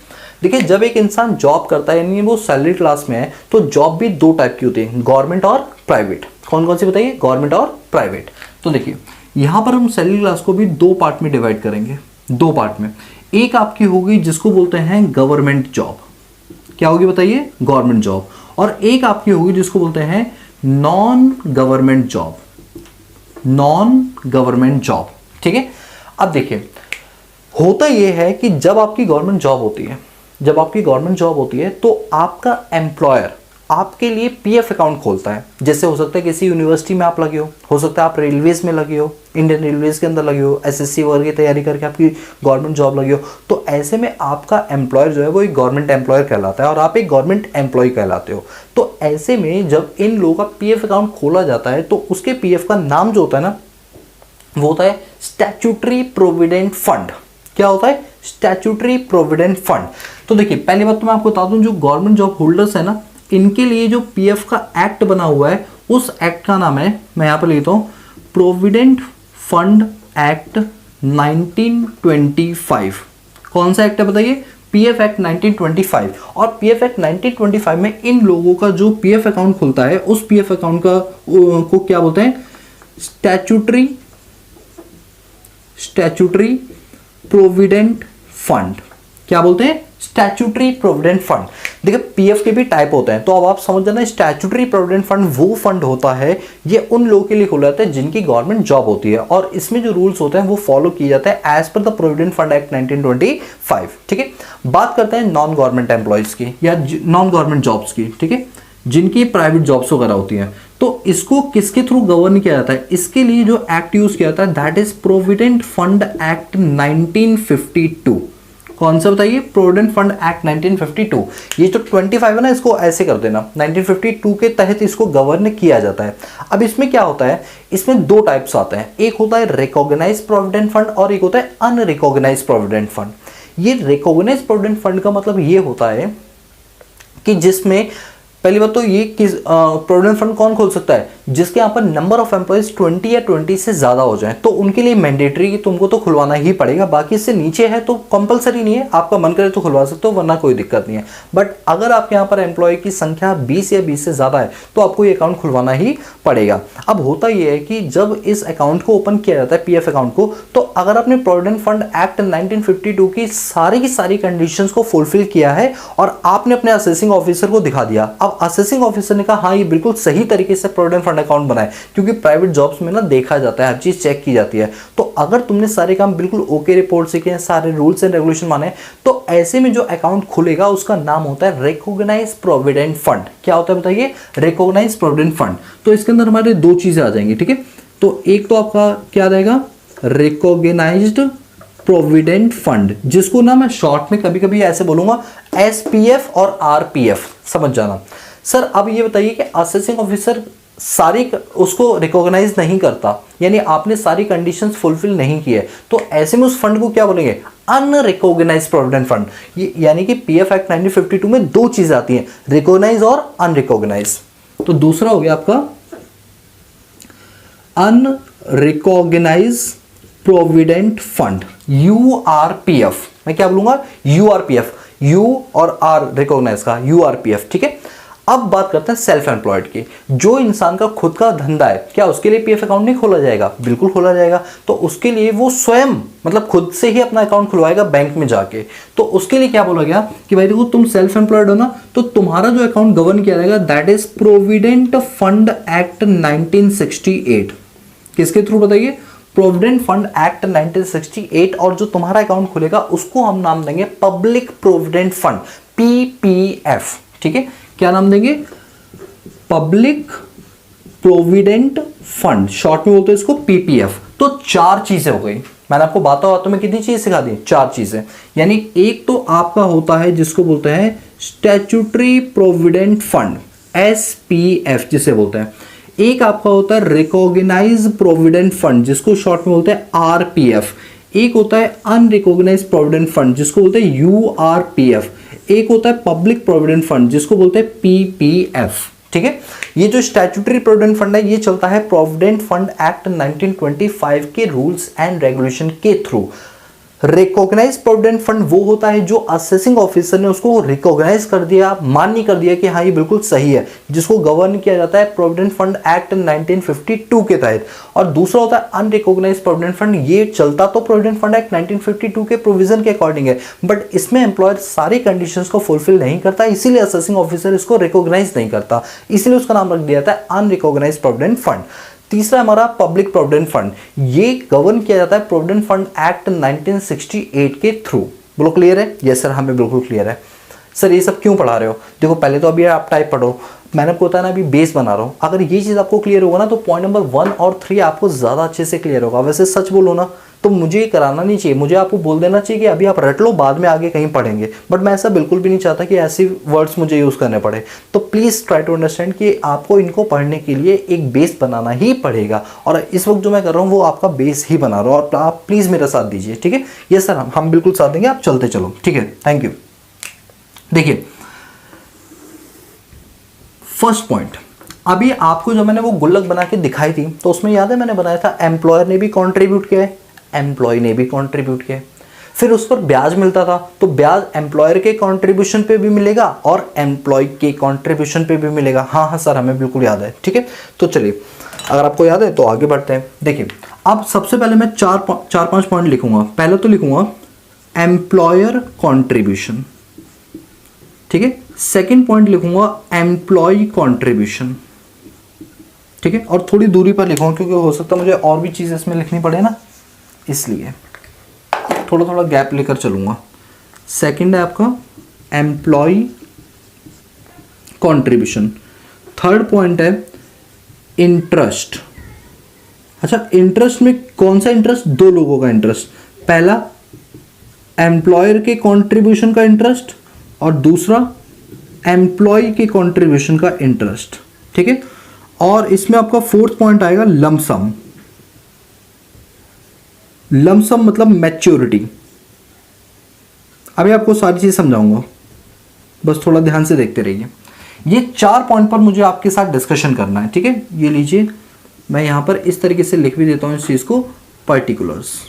देखिए जब एक इंसान जॉब करता है यानी वो सैलरी क्लास में है, तो जॉब भी दो टाइप की होती है, गवर्नमेंट और प्राइवेट। कौन कौन सी बताइए? गवर्नमेंट और प्राइवेट। तो देखिए यहां पर हम सैलरी क्लास को भी दो पार्ट में डिवाइड करेंगे, दो पार्ट में। एक आपकी होगी जिसको बोलते हैं गवर्नमेंट जॉब। क्या होगी बताइए? Government job. और एक आपकी होगी जिसको बोलते हैं non government job, non government job. ठीक है, अब देखिए होता यह है कि जब आपकी गवर्नमेंट जॉब होती है, जब आपकी गवर्नमेंट जॉब होती है तो आपका एम्प्लॉयर आपके लिए पीएफ अकाउंट खोलता है। जैसे हो सकता है किसी यूनिवर्सिटी में आप लगे हो सकता है आप रेलवेज में लगे हो, इंडियन रेलवेज के अंदर लगे हो, एसएससी वर्ग की तैयारी करके आपकी गवर्नमेंट जॉब लगी हो। तो ऐसे में आपका एम्प्लॉयर जो है वो एक गवर्नमेंट एम्प्लॉयर कहलाता है और आप एक गवर्नमेंट एम्प्लॉय कहलाते हो। तो ऐसे में जब इन लोगों का पीएफ अकाउंट खोला जाता है तो उसके पीएफ का नाम जो होता है ना वो होता है स्टैट्यूटरी प्रोविडेंट फंड। क्या होता है? Statutory provident fund. तो देखिए पहली बात तो मैं आपको बता दूं, जो गवर्नमेंट जॉब होल्डर्स है ना, इनके लिए जो पीएफ का एक्ट बना हुआ है, उस एक्ट का नाम है, मैं यहां पर लिखता हूं, प्रोविडेंट फंड एक्ट 1925। कौन सा एक्ट है बताइए? PF act 1925। और पीएफ एक्ट 1925 में इन लोगों का जो पीएफ अकाउंट खुलता है, उस पीएफ अकाउंट का को क्या बोलते हैं? Statutory provident fund. क्या बोलते हैं? Statutory provident fund. देखिए पीएफ के भी टाइप होते हैं, तो अब आप समझ जाना, स्टैट्यूटरी प्रोविडेंट फंड वो फंड होता है, ये उन लोगों के लिए खोला जाता है जिनकी गवर्नमेंट जॉब होती है, और इसमें जो रूल्स होते हैं वो फॉलो किए जाते हैं as per the provident fund act 1925। ठीक है, बात करते हैं नॉन गवर्नमेंट एम्प्लॉयज की या नॉन गवर्नमेंट जॉब्स की। ठीक है, जिनकी प्राइवेट जॉब्स वगैरह होती हैं, तो इसको किसके थ्रू गवर्न किया जाता है? इसके लिए जो एक्ट यूज किया जाता है that is provident fund act 1952। कौन सा बताइए? Provident fund act 1952। ये जो 25 है ना, इसको ऐसे कर देना, 1952 के तहत इसको गवर्न किया जाता है। अब इसमें क्या होता है? इसमें दो टाइप्स आते हैं, एक होता है रिकॉग्नाइज्ड प्रोविडेंट फंड और एक होता है अनरिकॉग्नाइज्ड प्रोविडेंट फंड। ये रिकॉग्नाइज्ड प्रोविडेंट फंड का मतलब ये होता है कि जिसमें पहली बात तो ये किस प्रोविडेंट फंड कौन खोल सकता है? जिसके यहाँ पर नंबर ऑफ एम्प्लॉयज 20 या 20 से ज्यादा हो जाए, तो उनके लिए मैंडेटरी कि तुमको तो खुलवाना ही पड़ेगा। बाकी इससे नीचे है तो कंपलसरी नहीं है, आपका मन करे तो खुलवा सकते हो, वरना कोई दिक्कत नहीं है। बट अगर आपके यहाँ पर एम्प्लॉय की संख्या 20 या 20 से ज्यादा है तो आपको ये अकाउंट खुलवाना ही पड़ेगा। अब होता यह है कि जब इस अकाउंट को ओपन किया जाता है, पीएफ अकाउंट को, तो अगर आपने प्रोविडेंट फंड एक्ट 1952 की सारी कंडीशंस को फुलफिल किया है और आपने अपने असेसिंग ऑफिसर को दिखा दिया, अब असेसिंग ऑफिसर ने कहा हाँ ये बिल्कुल सही तरीके से प्रोविडेंट फंड अकाउंट बनाए, क्योंकि प्राइवेट जॉब्स में ना देखा जाता है, हर चीज चेक की जाती है। तो अगर तुमने सारे काम बिल्कुल ओके रिपोर्ट से किए, सारे रूल्स एंड रेगुलेशन माने, तो ऐसे में जो अकाउंट खुलेगा उसका नाम होता है रिकॉग्नाइज्ड प्रोविडेंट फंड। क्या होता है बताइए? Recognised provident fund. तो इसके अंदर हमारे दो चीजें आ जाएंगी। ठीक है, तो एक तो आपका क्या रहेगा? रिकॉग्नाइज्ड प्रोविडेंट फंड, जिसको ना मैं शॉर्ट में कभी कभी ऐसे बोलूंगा एसपीएफ और आरपीएफ, समझ जाना। सर अब ये बताइए कि असेसिंग ऑफिसर सारी उसको रिकॉग्नाइज नहीं करता, यानी आपने सारी कंडीशंस फुलफिल नहीं किए, तो ऐसे में उस फंड को क्या बोलेंगे? Unrecognised provident fund. यानी कि पीएफ एक्ट 1952 में दो चीजें आती हैं, रिकॉग्नाइज और अनरिकॉग्नाइज। तो दूसरा हो गया आपका अनरिकॉग्नाइज प्रोविडेंट फंड, यूआरपीएफ। मैं क्या बोलूंगा? यूआरपीएफ, यू और आर रिकॉग्नाइज का, यूआरपीएफ। ठीक है, अब बात करते हैं सेल्फ एम्प्लॉयड की। जो इंसान का खुद का धंधा है, क्या उसके लिए पीएफ अकाउंट नहीं खोला जाएगा? बिल्कुल खोला जाएगा। तो उसके लिए वो स्वयं मतलब खुद से ही अपना अकाउंट खुलवाएगा बैंक में जाके। तो उसके लिए क्या बोला गया कि भाई देखो तुम सेल्फ एम्प्लॉयड हो ना, तो तुम्हारा जो अकाउंट गवर्न किया जाएगा that is provident fund act 1968। किसके थ्रू बताइए? Provident fund act 1968। और जो तुम्हारा अकाउंट खुलेगा उसको हम नाम देंगे पब्लिक प्रोविडेंट फंड, पीपीएफ। ठीक है, क्या नाम देंगे? पब्लिक प्रोविडेंट फंड, शॉर्ट में बोलते हैं इसको पीपीएफ। तो चार चीजें हो गई, मैंने आपको बातों में कितनी चीज सिखा दी? चार चीजें। यानी एक तो आपका होता है जिसको बोलते हैं स्टैट्यूटरी प्रोविडेंट फंड, एसपीएफ जिसे बोलते हैं। एक आपका होता है रिकॉग्नाइज प्रोविडेंट फंड, जिसको शॉर्ट में बोलते हैं आरपीएफ। एक होता है अनरिकॉग्नाइज प्रोविडेंट फंड, जिसको बोलते हैं यूआरपीएफ। एक होता है पब्लिक प्रोविडेंट फंड, जिसको बोलते हैं पीपीएफ। ठीक है, ये जो स्टैट्यूटरी प्रोविडेंट फंड है ये चलता है प्रोविडेंट फंड एक्ट 1925 के रूल्स एंड रेगुलेशन के थ्रू। रिकॉग्नाइज प्रोविडेंट फंड वो होता है जो असेसिंग ऑफिसर ने उसको रिकॉग्नाइज कर दिया, मान्य कर दिया कि हाँ ये बिल्कुल सही है, जिसको गवर्न किया जाता है प्रोविडेंट फंड एक्ट 1952 के तहत। और दूसरा होता है अनरिकॉग्नाइज प्रोविडेंट फंड, ये चलता तो प्रोविडेंट फंड एक्ट 1952 के प्रोविजन के अकॉर्डिंग है, बट इसमें एम्प्लॉयर सारी कंडीशंस को फुलफिल नहीं करता, इसीलिए असेसिंग ऑफिसर इसको रिकॉग्नाइज नहीं करता, इसीलिए उसका नाम रख दिया जाता है अनरिकॉग्नाइज प्रोविडेंट फंड। तीसरा हमारा पब्लिक प्रोविडेंट फंड, ये गवर्न किया जाता है प्रोविडेंट फंड एक्ट 1968 के थ्रू। बोलो क्लियर है? यस सर, हमें बिल्कुल क्लियर है। सर ये सब क्यों पढ़ा रहे हो? देखो पहले तो अभी आप टाइप पढ़ो, मैंने आपको बताया ना अभी बेस बना रहा हूँ। अगर ये चीज़ आपको क्लियर होगा ना तो पॉइंट नंबर 1 और 3 आपको ज़्यादा अच्छे से क्लियर होगा। वैसे सच बोलो ना, तो मुझे ये कराना नहीं चाहिए। मुझे आपको बोल देना चाहिए कि अभी आप रट लो, बाद में आगे कहीं पढ़ेंगे। बट मैं ऐसा बिल्कुल भी नहीं चाहता कि ऐसी वर्ड्स मुझे यूज़ करने पड़े। तो प्लीज़ ट्राई टू अंडरस्टैंड कि आपको इनको पढ़ने के लिए एक बेस बनाना ही पड़ेगा, और इस वक्त जो मैं कर रहा हूँ वो आपका बेस ही बना रहा हूँ। और आप प्लीज़ मेरा साथ दीजिए, ठीक है। ये सर हम बिल्कुल साथ देंगे, आप चलते चलो, ठीक है। Thank you. देखिए फर्स्ट पॉइंट, अभी आपको जो मैंने वो गुल्लक बना के दिखाई थी, तो उसमें याद है मैंने बनाया था एम्प्लॉयर ने भी कंट्रीब्यूट किया है, एम्प्लॉय ने भी कंट्रीब्यूट किया है, फिर उस पर ब्याज मिलता था, तो ब्याज एम्प्लॉयर के कंट्रीब्यूशन पे भी मिलेगा और एम्प्लॉय के कंट्रीब्यूशन पे भी मिलेगा। हाँ हाँ सर, हमें बिल्कुल याद है, ठीक है। तो चलिए, अगर आपको याद है तो आगे बढ़ते हैं। देखिए अब सबसे पहले मैं चार पांच पॉइंट लिखूंगा। पहले तो लिखूंगा एम्प्लॉयर कंट्रीब्यूशन, ठीक है। सेकंड पॉइंट लिखूंगा एम्प्लॉय कंट्रीब्यूशन, ठीक है। और थोड़ी दूरी पर लिखूंगा क्योंकि हो सकता है मुझे और भी चीज़ इसमें लिखनी पड़े ना, इसलिए थोड़ा थोड़ा गैप लेकर चलूंगा। सेकंड है आपका एम्प्लॉय कंट्रीब्यूशन। थर्ड पॉइंट है इंटरेस्ट। अच्छा, इंटरेस्ट में कौन सा इंटरेस्ट? दो लोगों का इंटरेस्ट। पहला एम्प्लॉयर के कंट्रीब्यूशन का इंटरेस्ट और दूसरा एम्प्लॉय के कंट्रीब्यूशन का इंटरेस्ट, ठीक है। और इसमें आपका फोर्थ पॉइंट आएगा लमसम। लमसम मतलब मैच्योरिटी। अभी आपको सारी चीज समझाऊंगा, बस थोड़ा ध्यान से देखते रहिए। ये 4 पॉइंट पर मुझे आपके साथ डिस्कशन करना है, ठीक है। ये लीजिए, मैं यहां पर इस तरीके से लिख भी देता हूं इस चीज को, पर्टिकुलर्स।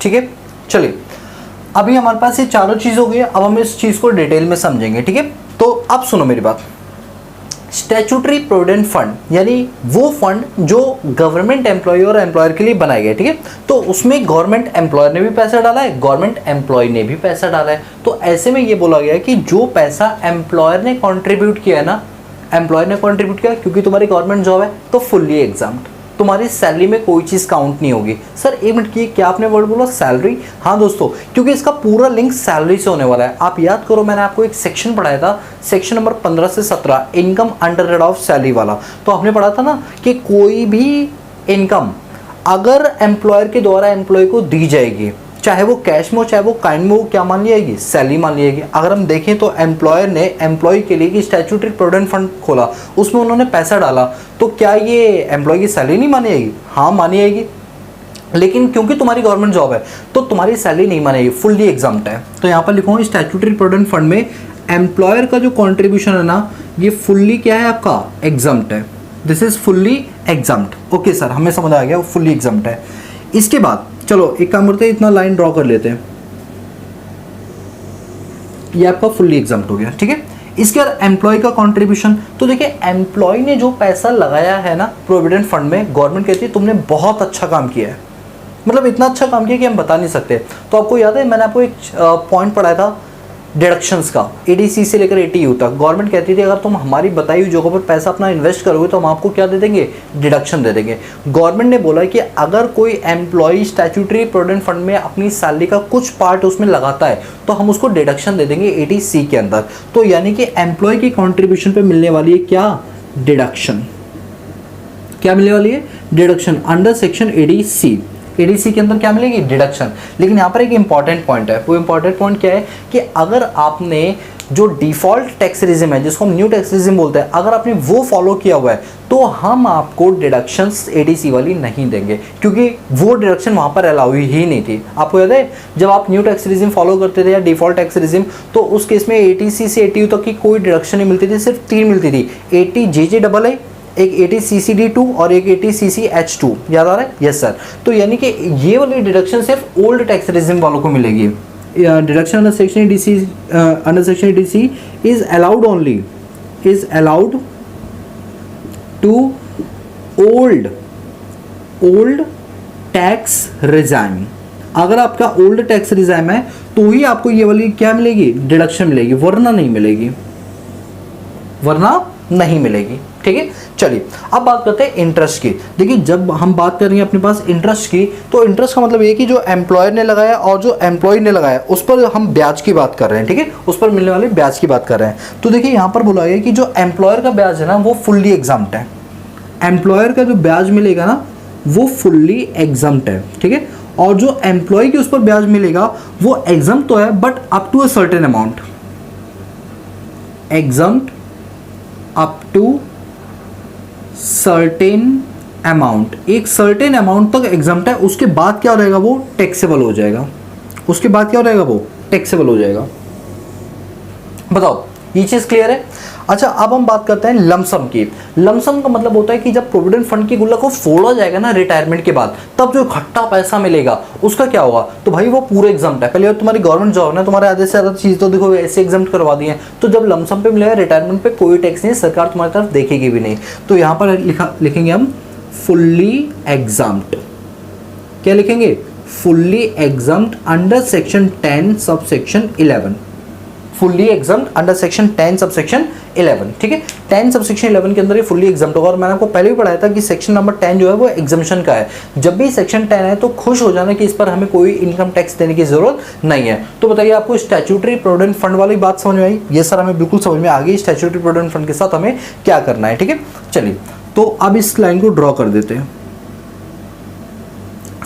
ठीक है, चलिए अभी हमारे पास ये चारों चीज हो गई। अब हम इस चीज को डिटेल में समझेंगे, ठीक है। तो अब सुनो मेरी बात। स्टैट्यूटरी प्रोविडेंट फंड यानी वो फंड जो गवर्नमेंट एम्प्लॉय और एम्प्लॉयर के लिए बनाए गए, ठीक है। तो उसमें गवर्नमेंट एम्प्लॉयर ने भी पैसा डाला है, गवर्नमेंट एम्प्लॉय ने भी पैसा डाला है। तो ऐसे में ये बोला गया है कि जो पैसा एम्प्लॉयर ने कॉन्ट्रीब्यूट किया है ना, एम्प्लॉयर ने कॉन्ट्रीब्यूट किया क्योंकि तुम्हारी गवर्नमेंट जॉब है, तो फुल्ली एग्जाम्प्ट, तुम्हारी सैलरी में कोई चीज़ काउंट नहीं होगी। सर एक मिनट की, क्या आपने वर्ड बोला सैलरी? हाँ दोस्तों, क्योंकि इसका पूरा लिंक सैलरी से होने वाला है। आप याद करो, मैंने आपको एक सेक्शन पढ़ाया था, सेक्शन नंबर 15 से 17, income under head of salary वाला। तो आपने पढ़ा था ना कि कोई भी इनकम अगर एम्प्लॉयर के द्वारा एम्प्लॉय को दी जाएगी, चाहे वो कैश में हो चाहे वो काइंड में हो, क्या मान ली जाएगी? सैलरी मान ली जाएगी। अगर हम देखें तो एम्प्लॉयर ने एम्प्लॉय के लिए स्टैट्यूटरी प्रोविडेंट फंड खोला, उसमें उन्होंने पैसा डाला, तो क्या ये एम्प्लॉय की सैलरी नहीं मानी जाएगी? हाँ मानी जाएगी। लेकिन क्योंकि तुम्हारी गवर्नमेंट जॉब है तो तुम्हारी सैलरी नहीं मानेगी, फुल्ली एग्जाम्प्ट है। तो यहाँ पर लिखूंगा स्टैट्यूटरी प्रोविडेंट फंड में एम्प्लॉयर का जो कॉन्ट्रीब्यूशन है ना, ये फुल्ली क्या है आपका? एग्जाम्प्ट है। This is fully exempt. Okay sir, हमें समझ आ गया, वो फुल्ली एग्जाम्प्ट है। इसके बाद चलो एक काम करते हैं, इतना लाइन ड्रॉ कर लेते हैं। ये आपका फुल्ली एग्जाम्प्ट हो गया, ठीक है। इसके बाद एम्प्लॉय का कंट्रीब्यूशन। तो देखिए एम्प्लॉय ने जो पैसा लगाया है ना प्रोविडेंट फंड में, गवर्नमेंट कहती है तुमने बहुत अच्छा काम किया है, मतलब इतना अच्छा काम किया कि हम बता नहीं सकते। तो आपको याद है मैंने आपको एक पॉइंट पढ़ाया था डिडक्शंस का, एडीसी से लेकर एटीयू तक। गवर्नमेंट कहती थी अगर तुम हमारी बताई हुई जगहों पर पैसा अपना इन्वेस्ट करोगे तो हम आपको क्या दे देंगे? डिडक्शन दे देंगे। गवर्नमेंट ने बोला कि अगर कोई एम्प्लॉय स्टैट्यूटरी प्रोविडेंट फंड में अपनी सैलरी का कुछ पार्ट उसमें लगाता है तो हम उसको डिडक्शन दे देंगे एडीसी के अंदर। तो यानी कि एम्प्लॉय की कॉन्ट्रीब्यूशन पे मिलने वाली है क्या? डिडक्शन। क्या मिलने वाली है? Deduction under section ADC. ADC के अंदर क्या मिलेगी? डिडक्शन। लेकिन यहाँ पर एक इंपॉर्टेंट पॉइंट है। वो इंपॉर्टेंट पॉइंट क्या है कि अगर आपने जो डिफॉल्ट टैक्स रिजिम है जिसको हम न्यू टैक्स रिजिम बोलते हैं, अगर आपने वो फॉलो किया हुआ है तो हम आपको डिडक्शंस एडीसी वाली नहीं देंगे, क्योंकि वो डिडक्शन वहाँ पर अलाउ ही नहीं थी। आपको याद है जब आप न्यू टैक्स रिजिम फॉलो करते थे या डिफॉल्ट टैक्स रिजिम, तो उस केस में एटीसी से एटीयू तक की कोई डिडक्शन नहीं मिलती थी, सिर्फ 3 मिलती थी। 80 JJAA, एक 80 CCD2 और एक 80 CCH2। याद आ रहा है? Yes sir. तो यानी कि ये वाली डिडक्शन सिर्फ ओल्ड टैक्स रिजिम वालों को मिलेगी। Deduction under section ADC is allowed only, is allowed to old tax regime. अगर आपका ओल्ड टैक्स रिजाइम है तो ही आपको ये वाली क्या मिलेगी? डिडक्शन मिलेगी, वरना नहीं मिलेगी, वरना नहीं मिलेगी। ठीक है। चलिए अब बात करते हैं इंटरेस्ट की। देखिए जब हम बात करेंगे अपने पास इंटरेस्ट की, तो इंटरेस्ट का मतलब ये कि जो एम्प्लॉयर ने लगाया और जो एम्प्लॉय ने लगाया उस पर हम ब्याज की बात कर रहे हैं, ठीक है, उस पर मिलने वाले ब्याज की बात कर रहे हैं। तो देखिए यहाँ पर बोला गया कि जो एम्प्लॉयर का ब्याज है ना वो फुल्ली एग्जाम्प्ट है। एम्प्लॉयर का जो ब्याज मिलेगा ना वो फुल्ली एग्जाम्प्ट है, ठीक है। और जो एम्प्लॉय की उस पर ब्याज मिलेगा वो एग्जाम्प्ट तो है but up to a certain amount, exempt up to certain amount, एक सर्टेन अमाउंट तक एग्जाम्प्ट है, उसके बाद क्या हो जाएगा वो टैक्सेबल हो जाएगा, उसके बाद क्या हो जाएगा वो टैक्सेबल हो जाएगा। बताओ ये चीज क्लियर है। अच्छा अब हम बात करते हैं लमसम की। लमसम का मतलब होता है कि जब प्रोविडेंट फंड की गुल्लक को फोड़ा जाएगा ना रिटायरमेंट के बाद, तब जो इकट्ठा पैसा मिलेगा उसका क्या होगा, तो भाई वो पूरे एग्जाम्प्ट है। पहले तुम्हारी गवर्नमेंट जॉब है, तुम्हारे आधे से ज्यादा चीज तो देखो ऐसे एग्जाम्प्ट करवा दी है, तो जब लमसम पे मिलेगा रिटायरमेंट पे कोई टैक्स नहीं, सरकार तुम्हारी तरफ देखेगी भी नहीं। तो यहाँ पर लिखेंगे हम फुल्ली एग्जाम्प्ट। क्या लिखेंगे, fully exempt under section 10 sub section 11, fully exempt under section 10 sub section 11, ठीक है। 10 सब सेक्शन 11 के अंदर ये फुल्ली एग्जाम्प्ट होगा। और मैंने आपको पहले भी पढ़ाया था कि सेक्शन नंबर 10 जो है वो एग्जाम्पशन का है। जब भी सेक्शन 10 है तो खुश हो जाना कि इस पर हमें कोई इनकम टैक्स देने की जरूरत नहीं है। तो बताइए आपको स्टैट्यूटरी प्रोविडेंट फंड वाली बात समझ में आई? ये सर हमें बिल्कुल समझ में आ गई, स्टैट्यूटरी प्रोविडेंट फंड के साथ हमें क्या करना है, ठीक है। चलिए तो अब इस लाइन को ड्रॉ कर देते हैं।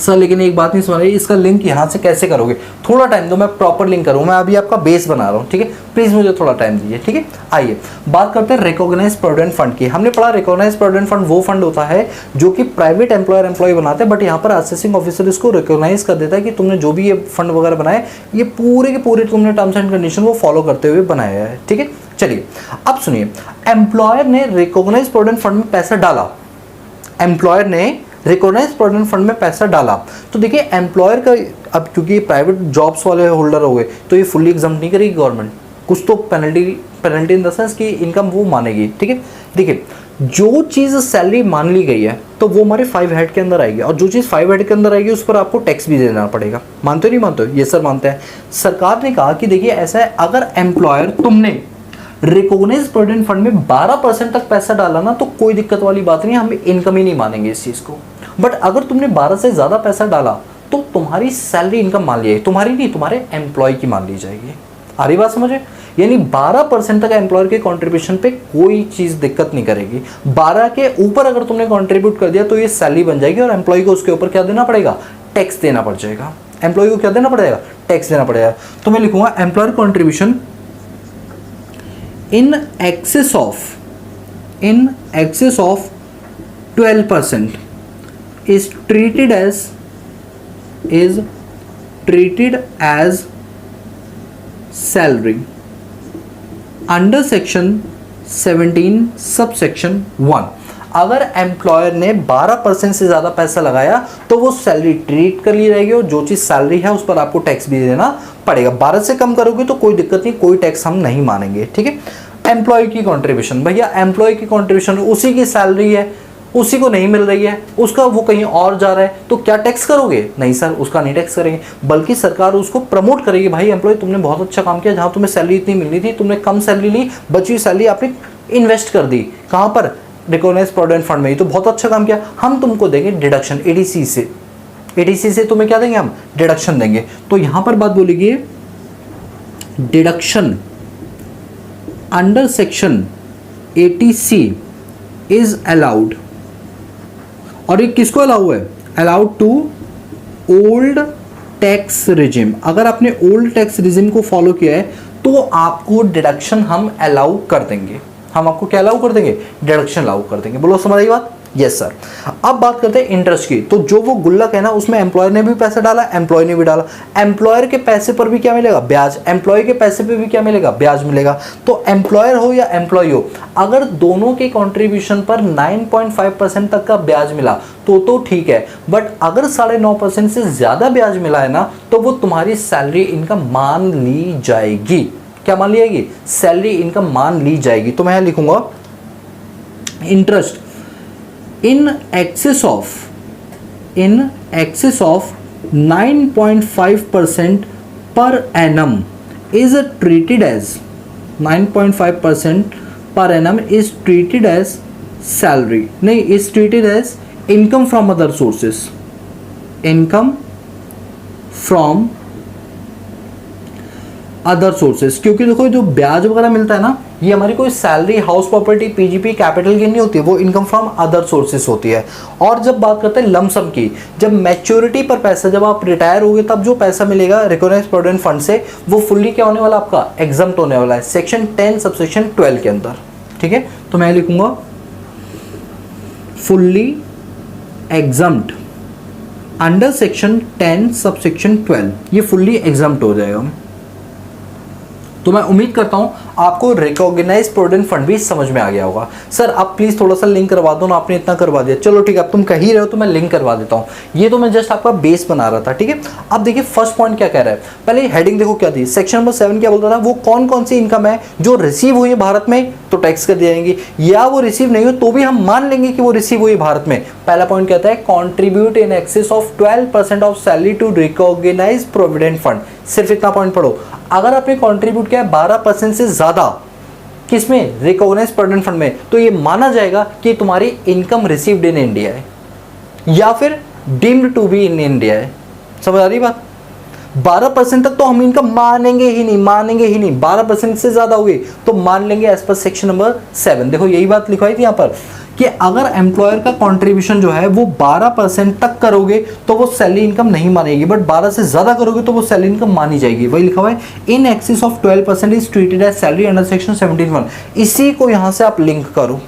सर लेकिन एक बात नहीं समझ रही, इसका लिंक यहाँ से कैसे करोगे? थोड़ा टाइम दो, मैं प्रॉपर लिंक करूँ, मैं अभी आपका बेस बना रहा हूँ, ठीक है। प्लीज मुझे थोड़ा टाइम दीजिए, ठीक है। आइए बात करते हैं रिकॉग्नाइज प्रोविडेंट फंड की। हमने पढ़ा रिकॉग्नाइज प्रोविडेंट फंड वो फंड होता है जो कि प्राइवेट एम्प्लॉय बनाते हैं, बट यहाँ पर असेसिंग ऑफिसर इसको रिकॉग्नाइज कर देता है कि तुमने जो भी ये फंड वगैरह बनाए ये पूरे के पूरे तुमने टर्म्स एंड कंडीशन को फॉलो करते हुए बनाया है, ठीक है। चलिए अब सुनिए, एम्प्लॉयर ने रिकॉग्नाइज प्रोविडेंट फंड में पैसा डाला, एम्प्लॉयर ने रिकॉग्नाइज प्रोविडेंट फंड में पैसा डाला, तो देखिए एम्प्लॉयर का अब क्योंकि प्राइवेट जॉब्स वाले होल्डर हो गए तो ये फुल्ली एग्जाम्प्ट नहीं करेगी गवर्नमेंट, कुछ तो पेनल्टी इन द सेंस कि इनकम वो मानेगी, ठीक है। देखिए जो चीज़ सैलरी मान ली गई है तो वो हमारे 5 हेड के अंदर आएगी, और जो चीज़ 5 हेड के अंदर आएगी उस पर आपको टैक्स भी देना पड़ेगा। मानते हो नहीं मानते हो? ये सर मानते हैं। सरकार ने कहा कि देखिए ऐसा है, अगर एम्प्लॉयर तुमने रिकॉग्नाइज प्रोविडेंट फंड में 12% तक पैसा डाला ना तो कोई दिक्कत वाली बात नहीं, हम इनकम ही नहीं मानेंगे इस चीज़ को। बट अगर तुमने 12 से ज़्यादा पैसा डाला तो तुम्हारी सैलरी इनकम मान ली जाएगी, तुम्हारी नहीं तुम्हारे एम्प्लॉय की मान ली जाएगी। आ रही बात समझे? यानी 12% तक एम्प्लॉयर के कंट्रीब्यूशन पे कोई चीज़ दिक्कत नहीं करेगी। 12 के ऊपर अगर तुमने कंट्रीब्यूट कर दिया तो ये सैलरी बन जाएगी और एम्प्लॉय को उसके ऊपर क्या देना पड़ेगा? टैक्स देना पड़ जाएगा। एम्प्लॉय को क्या देना पड़ेगा? टैक्स देना पड़ेगा। तो मैं लिखूंगा employer contribution in excess of 12% is treated as salary under section 17 subsection 1। अगर एम्प्लॉयर ने 12% से ज़्यादा पैसा लगाया तो वो सैलरी ट्रीट कर ली जाएगी, और जो चीज़ सैलरी है उस पर आपको टैक्स भी देना पड़ेगा। 12 से कम करोगे तो कोई दिक्कत नहीं, कोई टैक्स हम नहीं मानेंगे, ठीक है। एम्प्लॉय की कंट्रीब्यूशन, भैया एम्प्लॉय की कंट्रीब्यूशन उसी की सैलरी है, उसी को नहीं मिल रही है, उसका वो कहीं और जा रहा है, तो क्या टैक्स करोगे? नहीं सर, उसका नहीं टैक्स करेंगे, बल्कि सरकार उसको प्रमोट करेगी, भाई एम्प्लॉय तुमने बहुत अच्छा काम किया, जहाँ तुम्हें सैलरी इतनी मिलनी थी तुमने कम सैलरी ली, बची हुई सैलरी आपने इन्वेस्ट कर दी, कहाँ पर? रिकॉग्नाइज प्रोविडेंट फंड में ही, तो बहुत अच्छा काम किया, हम तुमको देंगे डिडक्शन एडीसी से। एडीसी से तुम्हें क्या देंगे? हम डिडक्शन देंगे। तो यहां पर बात बोलेगी deduction under section 80C is allowed, और ये किसको अलाउ है? Allowed to old tax regime. अगर आपने ओल्ड टैक्स रिजिम को फॉलो किया है तो आपको डिडक्शन हम अलाउ कर देंगे। हम आपको क्या अलाउ कर देंगे? डिडक्शन अलाउ कर देंगे। बोलो समझ आई बात? Yes sir. अब बात करते हैं इंटरेस्ट की। तो जो वो गुल्लक है ना उसमें एम्प्लॉयर ने भी पैसा डाला, एम्प्लॉय ने भी डाला, एम्प्लॉयर के पैसे पर भी क्या मिलेगा? ब्याज। एम्प्लॉय के पैसे पे भी क्या मिलेगा? ब्याज मिलेगा। तो एम्प्लॉयर हो या एम्प्लॉय हो, अगर दोनों के कॉन्ट्रीब्यूशन पर 9.5% तक का ब्याज मिला तो ठीक है, बट अगर 9.5% से ज्यादा ब्याज मिला है ना तो वो तुम्हारी सैलरी इनकम मान ली जाएगी। क्या मान ली जाएगी? सैलरी इनकम मान ली जाएगी। तो मैं लिखूंगा interest in excess of 9.5% per annum is treated as 9.5% per annum is treated as salary नहीं, is treated as income from other sources, income from other sources, क्योंकि देखो जो ब्याज वगैरह मिलता है ना, ये हमारी कोई salary, house property, PGP, capital gain नहीं होती है, वो इनकम फ्रॉम अदर सोर्सेस होती है। और जब बात करते हैं लमसम की, जब मैच्योरिटी पर पैसा, जब आप रिटायर होगे तब जो पैसा मिलेगा रिकॉग्नाइज्ड प्रोविडेंट फंड से, वो फुल्ली क्या होने वाला आपका, एग्जम्प्ट होने वाला है सेक्शन 10 सबसेक्शन 12 के अंदर। ठीक है, तो मैं लिखूंगा fully exempt under section 10 subsection 12, ये फुल्ली एग्जम्प्ट हो जाएगा। तो मैं उम्मीद करता हूं आपको रिकॉग्नाइज प्रोविडेंट फंड भी समझ में आ गया होगा। सर आप प्लीज थोड़ा सा लिंक करवा दो ना, आपने इतना करवा दिया, चलो ठीक है, अब तुम कह ही रहे हो तो मैं लिंक करवा देता हूं। ये तो मैं जस्ट आपका बेस बना रहा था। ठीक है, अब देखिए फर्स्ट पॉइंट क्या कह रहा है, पहले हेडिंग देखो क्या थी, सेक्शन नंबर 7 क्या बोलता था, वो कौन कौन सी इनकम है जो रिसीव हुई है भारत में तो टैक्स कर दिया जाएंगी, या वो रिसीव नहीं हो तो भी हम मान लेंगे कि वो रिसीव हुई भारत में। पहला पॉइंट कहता है contribute in excess of 12% of salary to recognise provident fund. सिर्फ इतना पॉइंट पढ़ो, अगर आपने कंट्रीब्यूट किया 12% से ज्यादा किसमें, रिकॉग्नाइज्ड प्रोविडेंट फंड में, तो ये माना जाएगा कि तुम्हारी इनकम रिसीव्ड इन इंडिया है या फिर deemed to be in India है। समझ आ रही बात? 12% तक तो हम इनकम मानेंगे ही नहीं, 12% से ज्यादा होगी तो मान लेंगे एज पर सेक्शन नंबर 7। देखो यही बात लिखवाई थी यहाँ पर कि अगर एम्प्लॉयर का कंट्रीब्यूशन जो है वो 12% तक करोगे तो वो सैलरी इनकम नहीं मानेगी, बट 12 से ज्यादा करोगे तो वो सैलरी इनकम मानी जाएगी। वही लिखा हुआ है in excess of 12% is treated as salary under section 17(1). इसी को यहां से आप लिंक करो,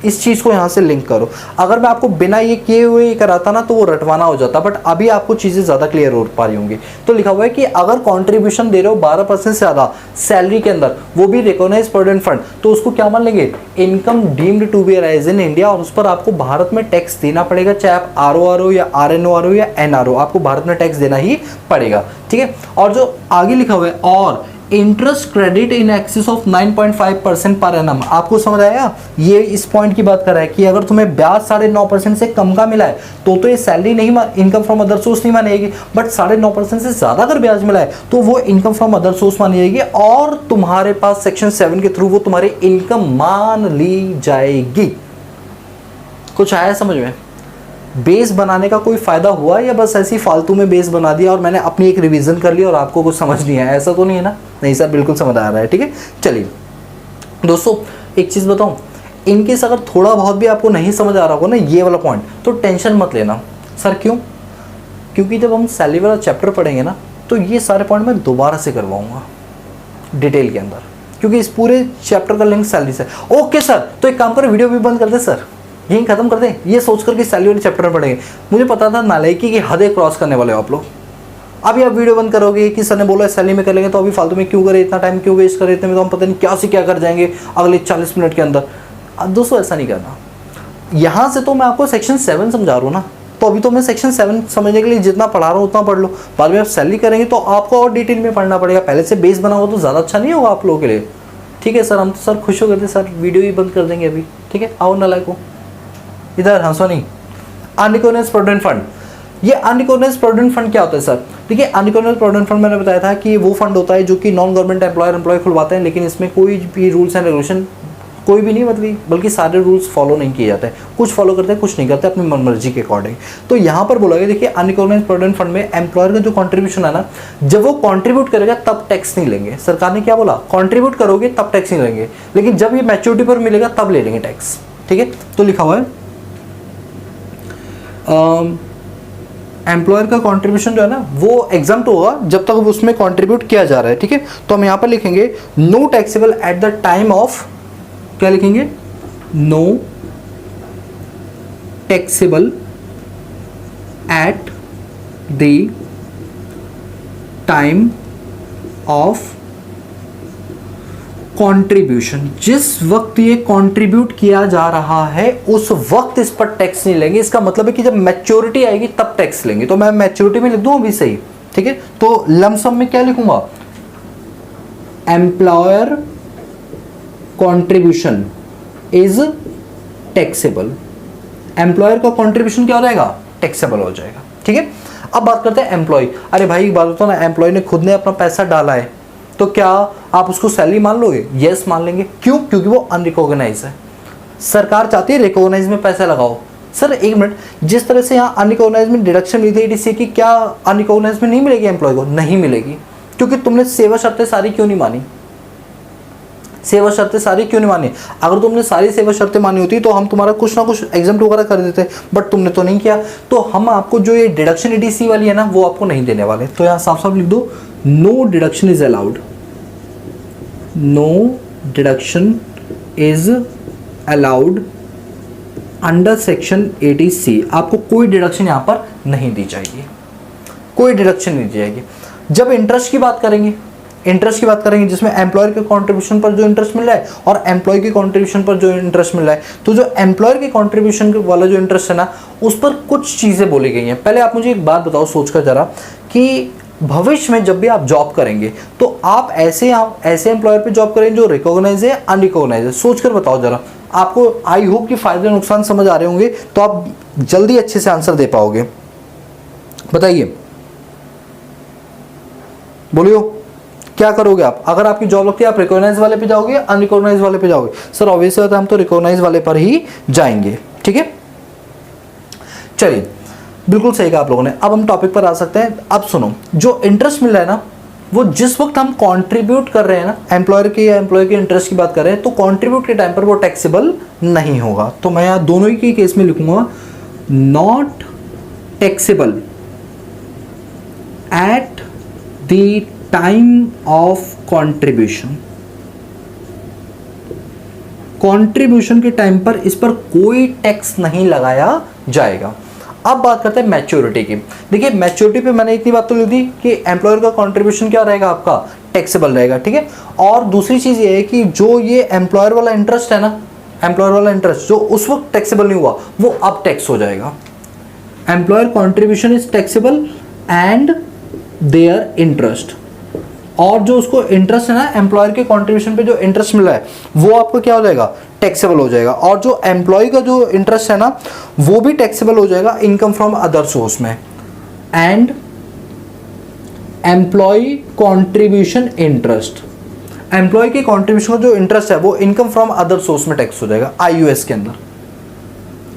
इस चीज को यहां से लिंक करो। अगर मैं आपको बिना ये किए हुए कराता ना तो वो रटवाना हो जाता, बट अभी आपको चीजें ज्यादा क्लियर हो पा रही होंगी। तो लिखा हुआ है कि अगर कंट्रीब्यूशन दे रहे हो 12% से ज्यादा सैलरी के अंदर, वो भी रिकॉग्नाइज्ड प्रोविडेंट फंड, तो उसको क्या मान लेंगे, income deemed to be arise in India, और उस पर आपको भारत में टैक्स देना पड़ेगा, चाहे आप ROR हो या RNOR हो या NR हो, आपको भारत में टैक्स देना ही पड़ेगा। ठीक है, और जो आगे लिखा हुआ है और interest credit in excess of 9.5% per annum, आपको समझ आया? ये इस पॉइंट की बात कर रहा है कि अगर तुम्हें ब्याज 9.5% से कम का मिला है तो ये सैलरी नहीं, इनकम फ्रॉम अदर सोर्स नहीं मानेगी, बट 9.5% से ज्यादा अगर ब्याज मिला है तो वो इनकम फ्रॉम अदर सोर्स मानी जाएगी और तुम्हारे पास सेक्शन 7 के थ्रू वो तुम्हारी इनकम मान ली जाएगी। कुछ आया समझ में? बेस बनाने का कोई फायदा हुआ या बस ऐसी फालतू में बेस बना दिया और मैंने अपनी एक रिवीजन कर लिया और आपको कुछ समझ नहीं आया? ऐसा तो नहीं है ना? नहीं सर, बिल्कुल समझ आ रहा है। ठीक है, चलिए दोस्तों एक चीज बताऊं, इनकेस अगर थोड़ा बहुत भी आपको नहीं समझ आ रहा होगा ना ये वाला पॉइंट, तो टेंशन मत लेना। सर क्यों? क्योंकि जब हम सैलरी वाला चैप्टर पढ़ेंगे ना तो ये सारे पॉइंट मैं दोबारा से करवाऊंगा डिटेल के अंदर, क्योंकि इस पूरे चैप्टर का लिंक सैलरी से। ओके सर, तो एक काम करें, वीडियो भी बंद कर दे सर, यही खत्म कर दें, ये सोचकर कि सैलरी वाले चैप्टर में पढ़ेंगे। मुझे पता था नालायकी की हदें क्रॉस करने वाले हो आप लोग। अभी आप वीडियो बंद करोगे कि सर ने बोला सैलरी में कर लेंगे, तो अभी फालतू में क्यों करे, इतना टाइम क्यों वेस्ट करे, इतने में तो हम पता नहीं क्या से क्या कर जाएंगे अगले 40 मिनट के अंदर। अब दोस्तों ऐसा नहीं करना। यहाँ से तो मैं आपको सेक्शन 7 समझा रहा हूँ ना, तो अभी तो मैं सेक्शन 7 समझने के लिए जितना पढ़ा रहा हूँ उतना पढ़ लो, बाद में आप सैलरी करेंगे तो आपको और डिटेल में पढ़ना पड़ेगा। पहले से बेस बना हुआ तो ज़्यादा अच्छा नहीं होगा आप लोगों के लिए। ठीक है सर, हम तो सर खुश हो गए थे सर, वीडियो ही बंद कर देंगे अभी। ठीक है, आओ नालायक को इधर, हंसो नहीं। अनरिकॉग्नाइज्ड प्रोविडेंट फंड, ये अनरिकॉग्नाइज्ड प्रोविडेंट फंड क्या होता है सर? देखिए अनरिकॉग्नाइज्ड प्रोविडेंट फंड मैंने बताया था कि वो फंड होता है जो कि नॉन गवर्नमेंट एम्प्लॉय खुलवाते हैं, लेकिन इसमें कोई भी रूल्स एंड रेगुलेशन कोई भी नहीं, मतलब बल्कि सारे रूल्स फॉलो नहीं किए जाते हैं, कुछ फॉलो करते हैं कुछ नहीं करते अपनी मनमर्जी के अकॉर्डिंग। तो यहाँ पर बोला गया देखिए अनरिकॉग्नाइज्ड प्रोविडेंट फंड में एम्प्लॉयर का जो कंट्रीब्यूशन है ना, जब वो कंट्रीब्यूट करेगा तब टैक्स नहीं लेंगे। सरकार ने क्या बोला, कंट्रीब्यूट करोगे तब टैक्स नहीं लेंगे, लेकिन जब ये मैच्योरिटी पर मिलेगा तब ले लेंगे टैक्स। ठीक है, तो लिखा हुआ है एम्प्लॉयर का कंट्रीब्यूशन जो है ना वो एग्जम्प्ट होगा जब तक उसमें कंट्रीब्यूट किया जा रहा है। ठीक है, तो हम यहाँ पर लिखेंगे no taxable at the time of, क्या लिखेंगे, no taxable at the time of contribution. जिस वक्त ये कंट्रीब्यूट किया जा रहा है उस वक्त इस पर टैक्स नहीं लेंगे। इसका मतलब है कि जब मैच्योरिटी आएगी तब टैक्स लेंगे। तो मैं मैच्योरिटी में लिख दूं अभी सही। ठीक है, तो लमसम में क्या लिखूंगा, employer contribution is taxable. Employer का कंट्रीब्यूशन क्या हो जाएगा, टैक्सेबल हो जाएगा। ठीक है, अब बात करते हैं एम्प्लॉय। अरे भाई एक बात बताओ ना, एम्प्लॉय ने खुद ने अपना पैसा डाला है तो क्या आप उसको सैलरी मान लोगे? यस मान लेंगे। क्यों? क्योंकि वो अनरिकॉग्नाइज है। सरकार चाहती है रिकॉग्नाइज में पैसा लगाओ। सर एक मिनट, जिस तरह से यहाँ अनरिकॉग्नाइज में डिडक्शन मिली थी ईडीसी की, क्या अनरिकॉग्नाइज में नहीं मिलेगी एम्प्लॉय को? नहीं मिलेगी, क्योंकि तुमने सेवा शर्तें सारी क्यों नहीं मानी? सेवा शर्तें सारी क्यों नहीं मानी? अगर तुमने सारी सेवा शर्तें मानी होती तो हम तुम्हारा कुछ ना कुछ एग्जाम्प्ट वगैरह कर देते, बट तुमने तो नहीं किया। तो हम आपको जो ये डिडक्शन ईडीसी वाली है ना, वो आपको नहीं देने वाले। तो यहाँ साफ साफ लिख दो, no deduction is allowed, no deduction is allowed under section 80C। आपको कोई डिडक्शन यहाँ पर नहीं दी जाएगी, कोई डिडक्शन नहीं दी जाएगी। जब इंटरेस्ट की बात करेंगे, इंटरेस्ट की बात करेंगे जिसमें एम्प्लॉयर के कंट्रीब्यूशन पर जो इंटरेस्ट मिल रहा है और एम्प्लॉय के कंट्रीब्यूशन पर जो इंटरेस्ट मिल रहा है, तो जो एम्प्लॉयर के कंट्रीब्यूशन वाला जो इंटरेस्ट है ना, उस पर कुछ चीज़ें बोली गई हैं। पहले आप मुझे एक बात बताओ सोचकर जरा, कि भविष्य में जब भी आप जॉब करेंगे तो आप ऐसे एम्प्लॉयर पे जॉब करेंगे जो रिकॉग्नाइज है, अनरिकॉग्नाइज है। सोचकर बताओ जरा, आपको आई होप कि फायदे नुकसान समझ आ रहे होंगे, तो आप जल्दी अच्छे से आंसर दे पाओगे। बताइए, बोलियो, क्या करोगे आप? अगर आपकी जॉब लगती है, आप रिकॉग्नाइज वाले पे जाओगे या अनरिकॉग्नाइज वाले पे जाओगे? सर ऑब्वियसली बात है, हम तो रिकॉग्नाइज वाले पर ही जाएंगे। ठीक है, चलिए, बिल्कुल सही कहा आप लोगों ने। अब हम टॉपिक पर आ सकते हैं। अब सुनो, जो इंटरेस्ट मिल रहा है ना, वो जिस वक्त हम कंट्रीब्यूट कर रहे हैं ना, एम्प्लॉयर के या एम्प्लॉय के इंटरेस्ट की बात कर रहे हैं, तो कंट्रीब्यूट के टाइम पर वो टैक्सेबल नहीं होगा। तो मैं यहाँ दोनों ही के केस में लिखूंगा, not taxable at the time of contribution. Contribution के टाइम पर इस पर कोई टैक्स नहीं लगाया जाएगा। अब बात करते हैं मैच्योरिटी की। देखिए, मैच्योरिटी पे मैंने इतनी बात तो लिख दी कि एम्प्लॉयर का कंट्रीब्यूशन क्या रहेगा, आपका टैक्सेबल रहेगा। ठीक है, और दूसरी चीज ये है कि जो ये एम्प्लॉयर वाला इंटरेस्ट है ना, एम्प्लॉयर वाला इंटरेस्ट जो उस वक्त टैक्सेबल नहीं हुआ, वो अब टैक्स हो जाएगा। Employer contribution is taxable and their interest, और जो उसको इंटरेस्ट है ना, एम्प्लॉयर के कंट्रीब्यूशन पे जो इंटरेस्ट मिल रहा है, वो आपको क्या हो जाएगा, टैक्सेबल हो जाएगा। और जो एम्प्लॉय का जो इंटरेस्ट है ना, वो भी टैक्सेबल हो जाएगा इनकम फ्रॉम अदर सोर्स में। And employ contribution interest, employ के कंट्रीब्यूशन का जो इंटरेस्ट है वो इनकम फ्रॉम अदर सोर्स में टैक्स हो जाएगा, आईओएस के अंदर,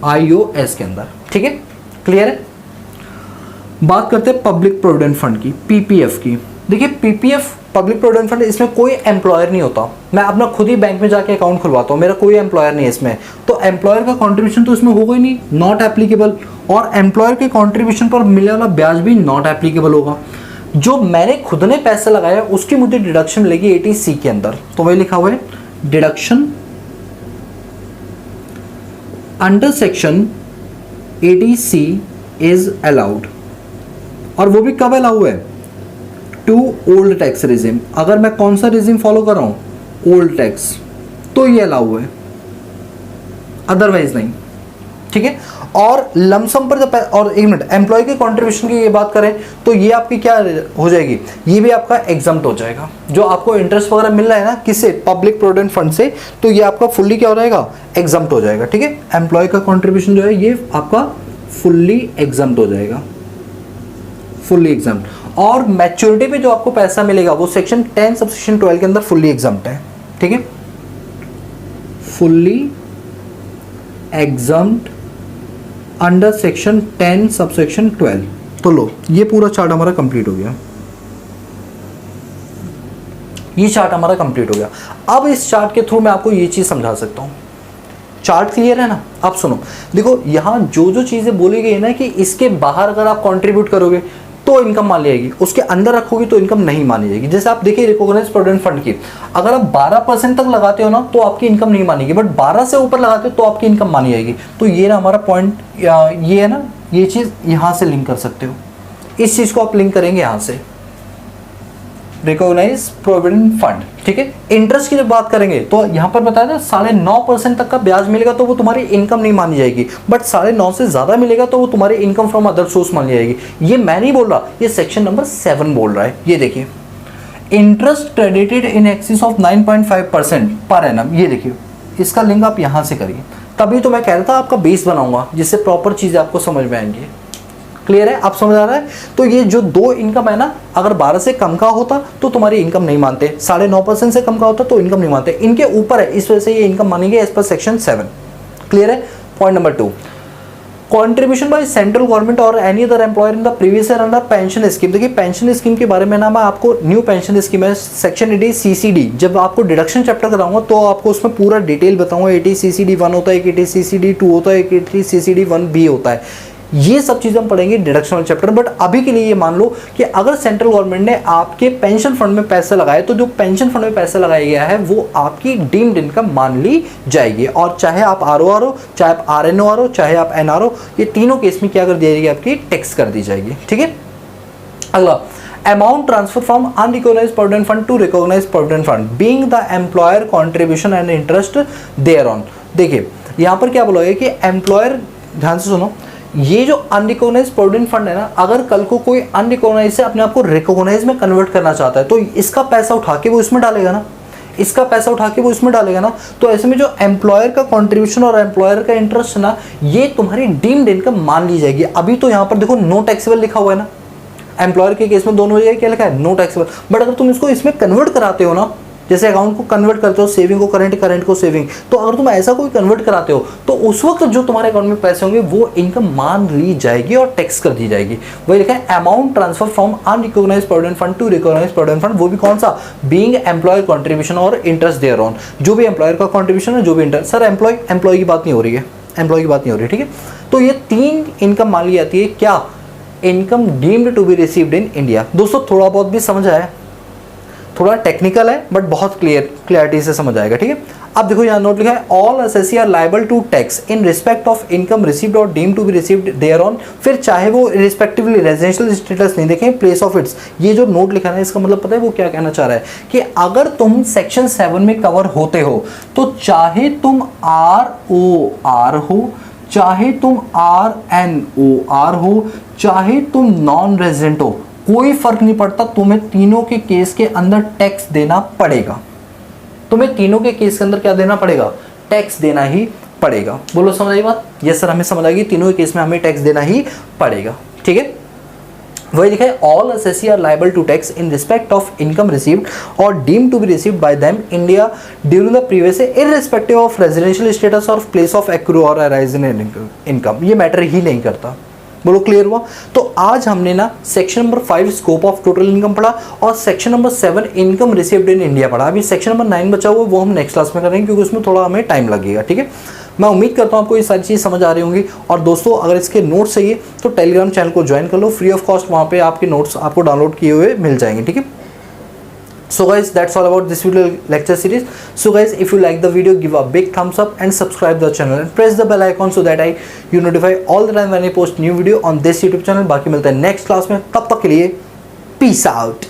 आईओएस के अंदर। ठीक है, क्लियर है। बात करते हैं पब्लिक प्रोविडेंट फंड की, पीपीएफ की। देखिए, पीपीएफ पब्लिक प्रोविडेंट फंड, इसमें कोई एम्प्लॉयर नहीं होता। मैं अपना खुद ही बैंक में जाके अकाउंट खुलवाता हूँ, मेरा कोई एम्प्लॉयर नहीं है इसमें, तो एम्प्लॉयर का कंट्रीब्यूशन तो इसमें होगा ही नहीं, नॉट एप्लीकेबल। और एम्प्लॉयर के कंट्रीब्यूशन पर मिलने वाला ब्याज भी नॉट एप्लीकेबल होगा। जो मैंने खुद ने पैसा लगाया उसकी मुझे डिडक्शन मिलेगी 80C के अंदर। तो वही लिखा हुआ है, deduction under section 80C is allowed. और वो भी कब अलाउ है, टू ओल्ड टैक्स रिजिम। अगर मैं कौन सा रिजिम फॉलो कर रहा हूं, ओल्ड टैक्स, तो ये अलाउ है, अदरवाइज नहीं। ठीक है, और लमसम पर जब, और एक मिनट, एम्प्लॉय के कंट्रीब्यूशन की ये बात करें तो ये आपकी क्या हो जाएगी, ये भी आपका एग्जम्प्ट हो जाएगा। जो आपको इंटरेस्ट वगैरह मिल रहा है ना, किससे, पब्लिक प्रोविडेंट फंड से, तो ये आपका फुल्ली क्या हो जाएगा, एग्जम्प्ट हो जाएगा। ठीक है, एम्प्लॉय का कंट्रीब्यूशन जो है ये आपका फुल्ली एग्जम्प्ट हो जाएगा, फुल्ली एग्जम्प्ट। और मैच्योरिटी पे जो आपको पैसा मिलेगा वो सेक्शन 10 सबसेक्शन 12 के अंदर फुल्ली एग्जम्प्ट है। ठीक है, fully exempt under section 10 subsection 12। तो लो, ये पूरा चार्ट हमारा कंप्लीट हो गया, ये चार्ट हमारा कंप्लीट हो गया। अब इस चार्ट के थ्रू मैं आपको ये चीज समझा सकता हूं। चार्ट क्लियर है ना? अब सुनो, देखो यहाँ जो जो चीजें बोली गई है ना, कि इसके बाहर अगर आप कंट्रीब्यूट करोगे तो इनकम मान ली जाएगी, उसके अंदर रखोगे तो इनकम नहीं मानी जाएगी। जैसे आप देखिए रिकॉग्नाइज प्रोविडेंट फंड की, अगर आप 12% तक लगाते हो ना तो आपकी इनकम नहीं मानेगी, बट 12 से ऊपर लगाते हो तो आपकी इनकम मानी जाएगी। तो ये ना हमारा पॉइंट, ये है ना, ये चीज यहाँ से लिंक कर सकते हो, इस चीज को आप लिंक करेंगे यहाँ से, रिकॉग्नाइज प्रोविडेंट फंड। ठीक है, इंटरेस्ट की जब बात करेंगे तो यहाँ पर बताया था 9.5% तक का ब्याज मिलेगा तो वो तुम्हारी इनकम नहीं मानी जाएगी, बट 9.5 से ज्यादा मिलेगा तो वो तुम्हारी इनकम फ्रॉम अदर सोर्स मानी जाएगी। ये मैं नहीं बोल रहा, ये सेक्शन नंबर 7 बोल रहा है। ये देखिए, interest credited in excess of 9.5% per annum. ये देखिए, इसका लिंक आप यहाँ से करिए, तभी तो मैं कह रहा था आपका बेस बनाऊंगा जिससे प्रॉपर चीजें आपको समझ में आएंगी। क्लियर है, आप समझ आ रहा है? तो ये जो दो इनकम है ना, अगर 12 से कम का होता तो तुम्हारी इनकम नहीं मानते, 9.5% से कम का होता तो इनकम नहीं मानते, इनके ऊपर है, इस वजह से ये इनकम मानेंगे एज पर सेक्शन 7। क्लियर है? Point number 2, contribution by central government और any other employer in the previous year under pension scheme. देखिए पेंशन स्कीम के बारे में ना मैं आपको न्यू पेंशन स्कीम है सेक्शन 80 CCD, जब आपको डिडक्शन चैप्टर कराऊंगा तो आपको उसमें पूरा डिटेल बताऊंगा। 80 CCD 1 होता है, 80 CCD 2 होता है, 80 CCD 1B होता है। ये सब चीज़ हम पढ़ेंगे डिडक्शन वाले चैप्टर। बट अभी के लिए ये मान लो कि अगर सेंट्रल गवर्नमेंट ने आपके पेंशन फंड में पैसे लगाए तो जो पेंशन फंड में पैसा लगाया गया है वो आपकी डीम्ड इनकम मान ली जाएगी। और चाहे आप ROR हो, चाहे आप RNOR हो, चाहे आप NR हो, ये तीनों केस में क्या कर दी जाएगी? आपकी टैक्स कर दी जाएगी। ठीक है, अगला amount transfer from unrecognised provident fund to recognised provident fund being the employer contribution and interest thereon. देखिए यहाँ पर क्या बोला गया कि एम्प्लॉयर, ध्यान से सुनो, ये जो अनरिकॉग्नाइज प्रोविडेंट फंड है ना, अगर कल को कोई अनरिकॉग्नाइज से अपने आप को रिकॉग्नाइज में कन्वर्ट करना चाहता है तो इसका पैसा उठा के वो इसमें डालेगा ना, इसका पैसा उठा के वो इसमें डालेगा ना। तो ऐसे में जो एम्प्लॉयर का कंट्रीब्यूशन और एम्प्लॉयर का इंटरेस्ट ना, ये तुम्हारी डीम्ड इनकम मान ली जाएगी। अभी तो यहाँ पर देखो नो टैक्सेबल लिखा हुआ है ना, एम्प्लॉयर के केस में दोनों जगह क्या लिखा है? No taxable. बट अगर तुम इसको इसमें कन्वर्ट कराते हो ना, जैसे अकाउंट को कन्वर्ट करते हो, सेविंग को करंट, करंट को सेविंग, तो अगर तुम ऐसा कोई कन्वर्ट कराते हो तो उस वक्त जो तुम्हारे अकाउंट में पैसे होंगे वो इनकम मान ली जाएगी और टैक्स कर दी जाएगी। वही लिखा है amount transfer from unrecognised provident fund to recognised provident fund, वो भी कौन सा? बीइंग एम्प्लॉयर कंट्रीब्यूशन और इंटरेस्ट देयर ऑन। जो भी एम्प्लॉयर का कंट्रीब्यूशन है, जो भी इंटरेस्ट। सर एम्प्लॉय की बात नहीं हो रही है, एम्प्लॉय की बात नहीं हो रही, ठीक है। तो ये 3 इनकम मान ली जाती है। क्या? Income deemed to be received in India. दोस्तों थोड़ा बहुत भी समझ आया? थोड़ा टेक्निकल है बट बहुत क्लियरिटी से समझ आएगा, ठीक है। अब देखो यहाँ नोट लिखा है all assessee are liable to tax in respect of income received और deemed to be received thereon. फिर चाहे वो रिस्पेक्टिवली रेजिडेंशियल स्टेटस नहीं देखें, प्लेस ऑफ इट्स। ये जो नोट लिखा है इसका मतलब पता है वो क्या कहना चाह रहा है कि अगर तुम सेक्शन 7 में कवर होते हो तो चाहे तुम ROR हो, चाहे तुम RNOR हो, चाहे तुम नॉन रेजिडेंट हो, कोई फर्क नहीं पड़ता, तुम्हें तीनों के केस के अंदर टैक्स देना पड़ेगा। तुम्हें तीनों के केस के अंदर क्या देना पड़ेगा? टैक्स देना ही पड़ेगा। बोलो समझ आई बात? यस सर, हमें समझ आएगी, तीनों के केस में हमें टैक्स देना ही पड़ेगा, ठीक है। वही लिखा है all assessee are liable to tax in respect of income received और deemed to be received by them India during the previous year irrespective of residential status और प्लेस ऑफ एक्रू और अराइज इन इनकम। ये matter ही नहीं करता। बोलो clear हुआ? तो आज हमने ना section number 5 scope of total income पढ़ा और section number 7 income received in India पढ़ा। अभी सेक्शन नंबर 9 बचा हुआ, वो हम नेक्स्ट क्लास में करेंगे क्योंकि उसमें थोड़ा हमें टाइम लगेगा, ठीक है। मैं उम्मीद करता हूँ आपको ये सारी चीज़ समझ आ रही होंगी। और दोस्तों अगर इसके नोट्स चाहिए तो टेलीग्राम चैनल को ज्वाइन कर लो, फ्री ऑफ कॉस्ट वहाँ पे आपके नोट्स आपको डाउनलोड किए हुए मिल जाएंगे, ठीक है। So guys, that's all about this video lecture series. So guys, if you like the video, give a big thumbs up and subscribe the channel and press the bell icon so that you notify all the time when I post new video on this YouTube channel. बाकी मिलते हैं next class में, तब तक के लिए peace out.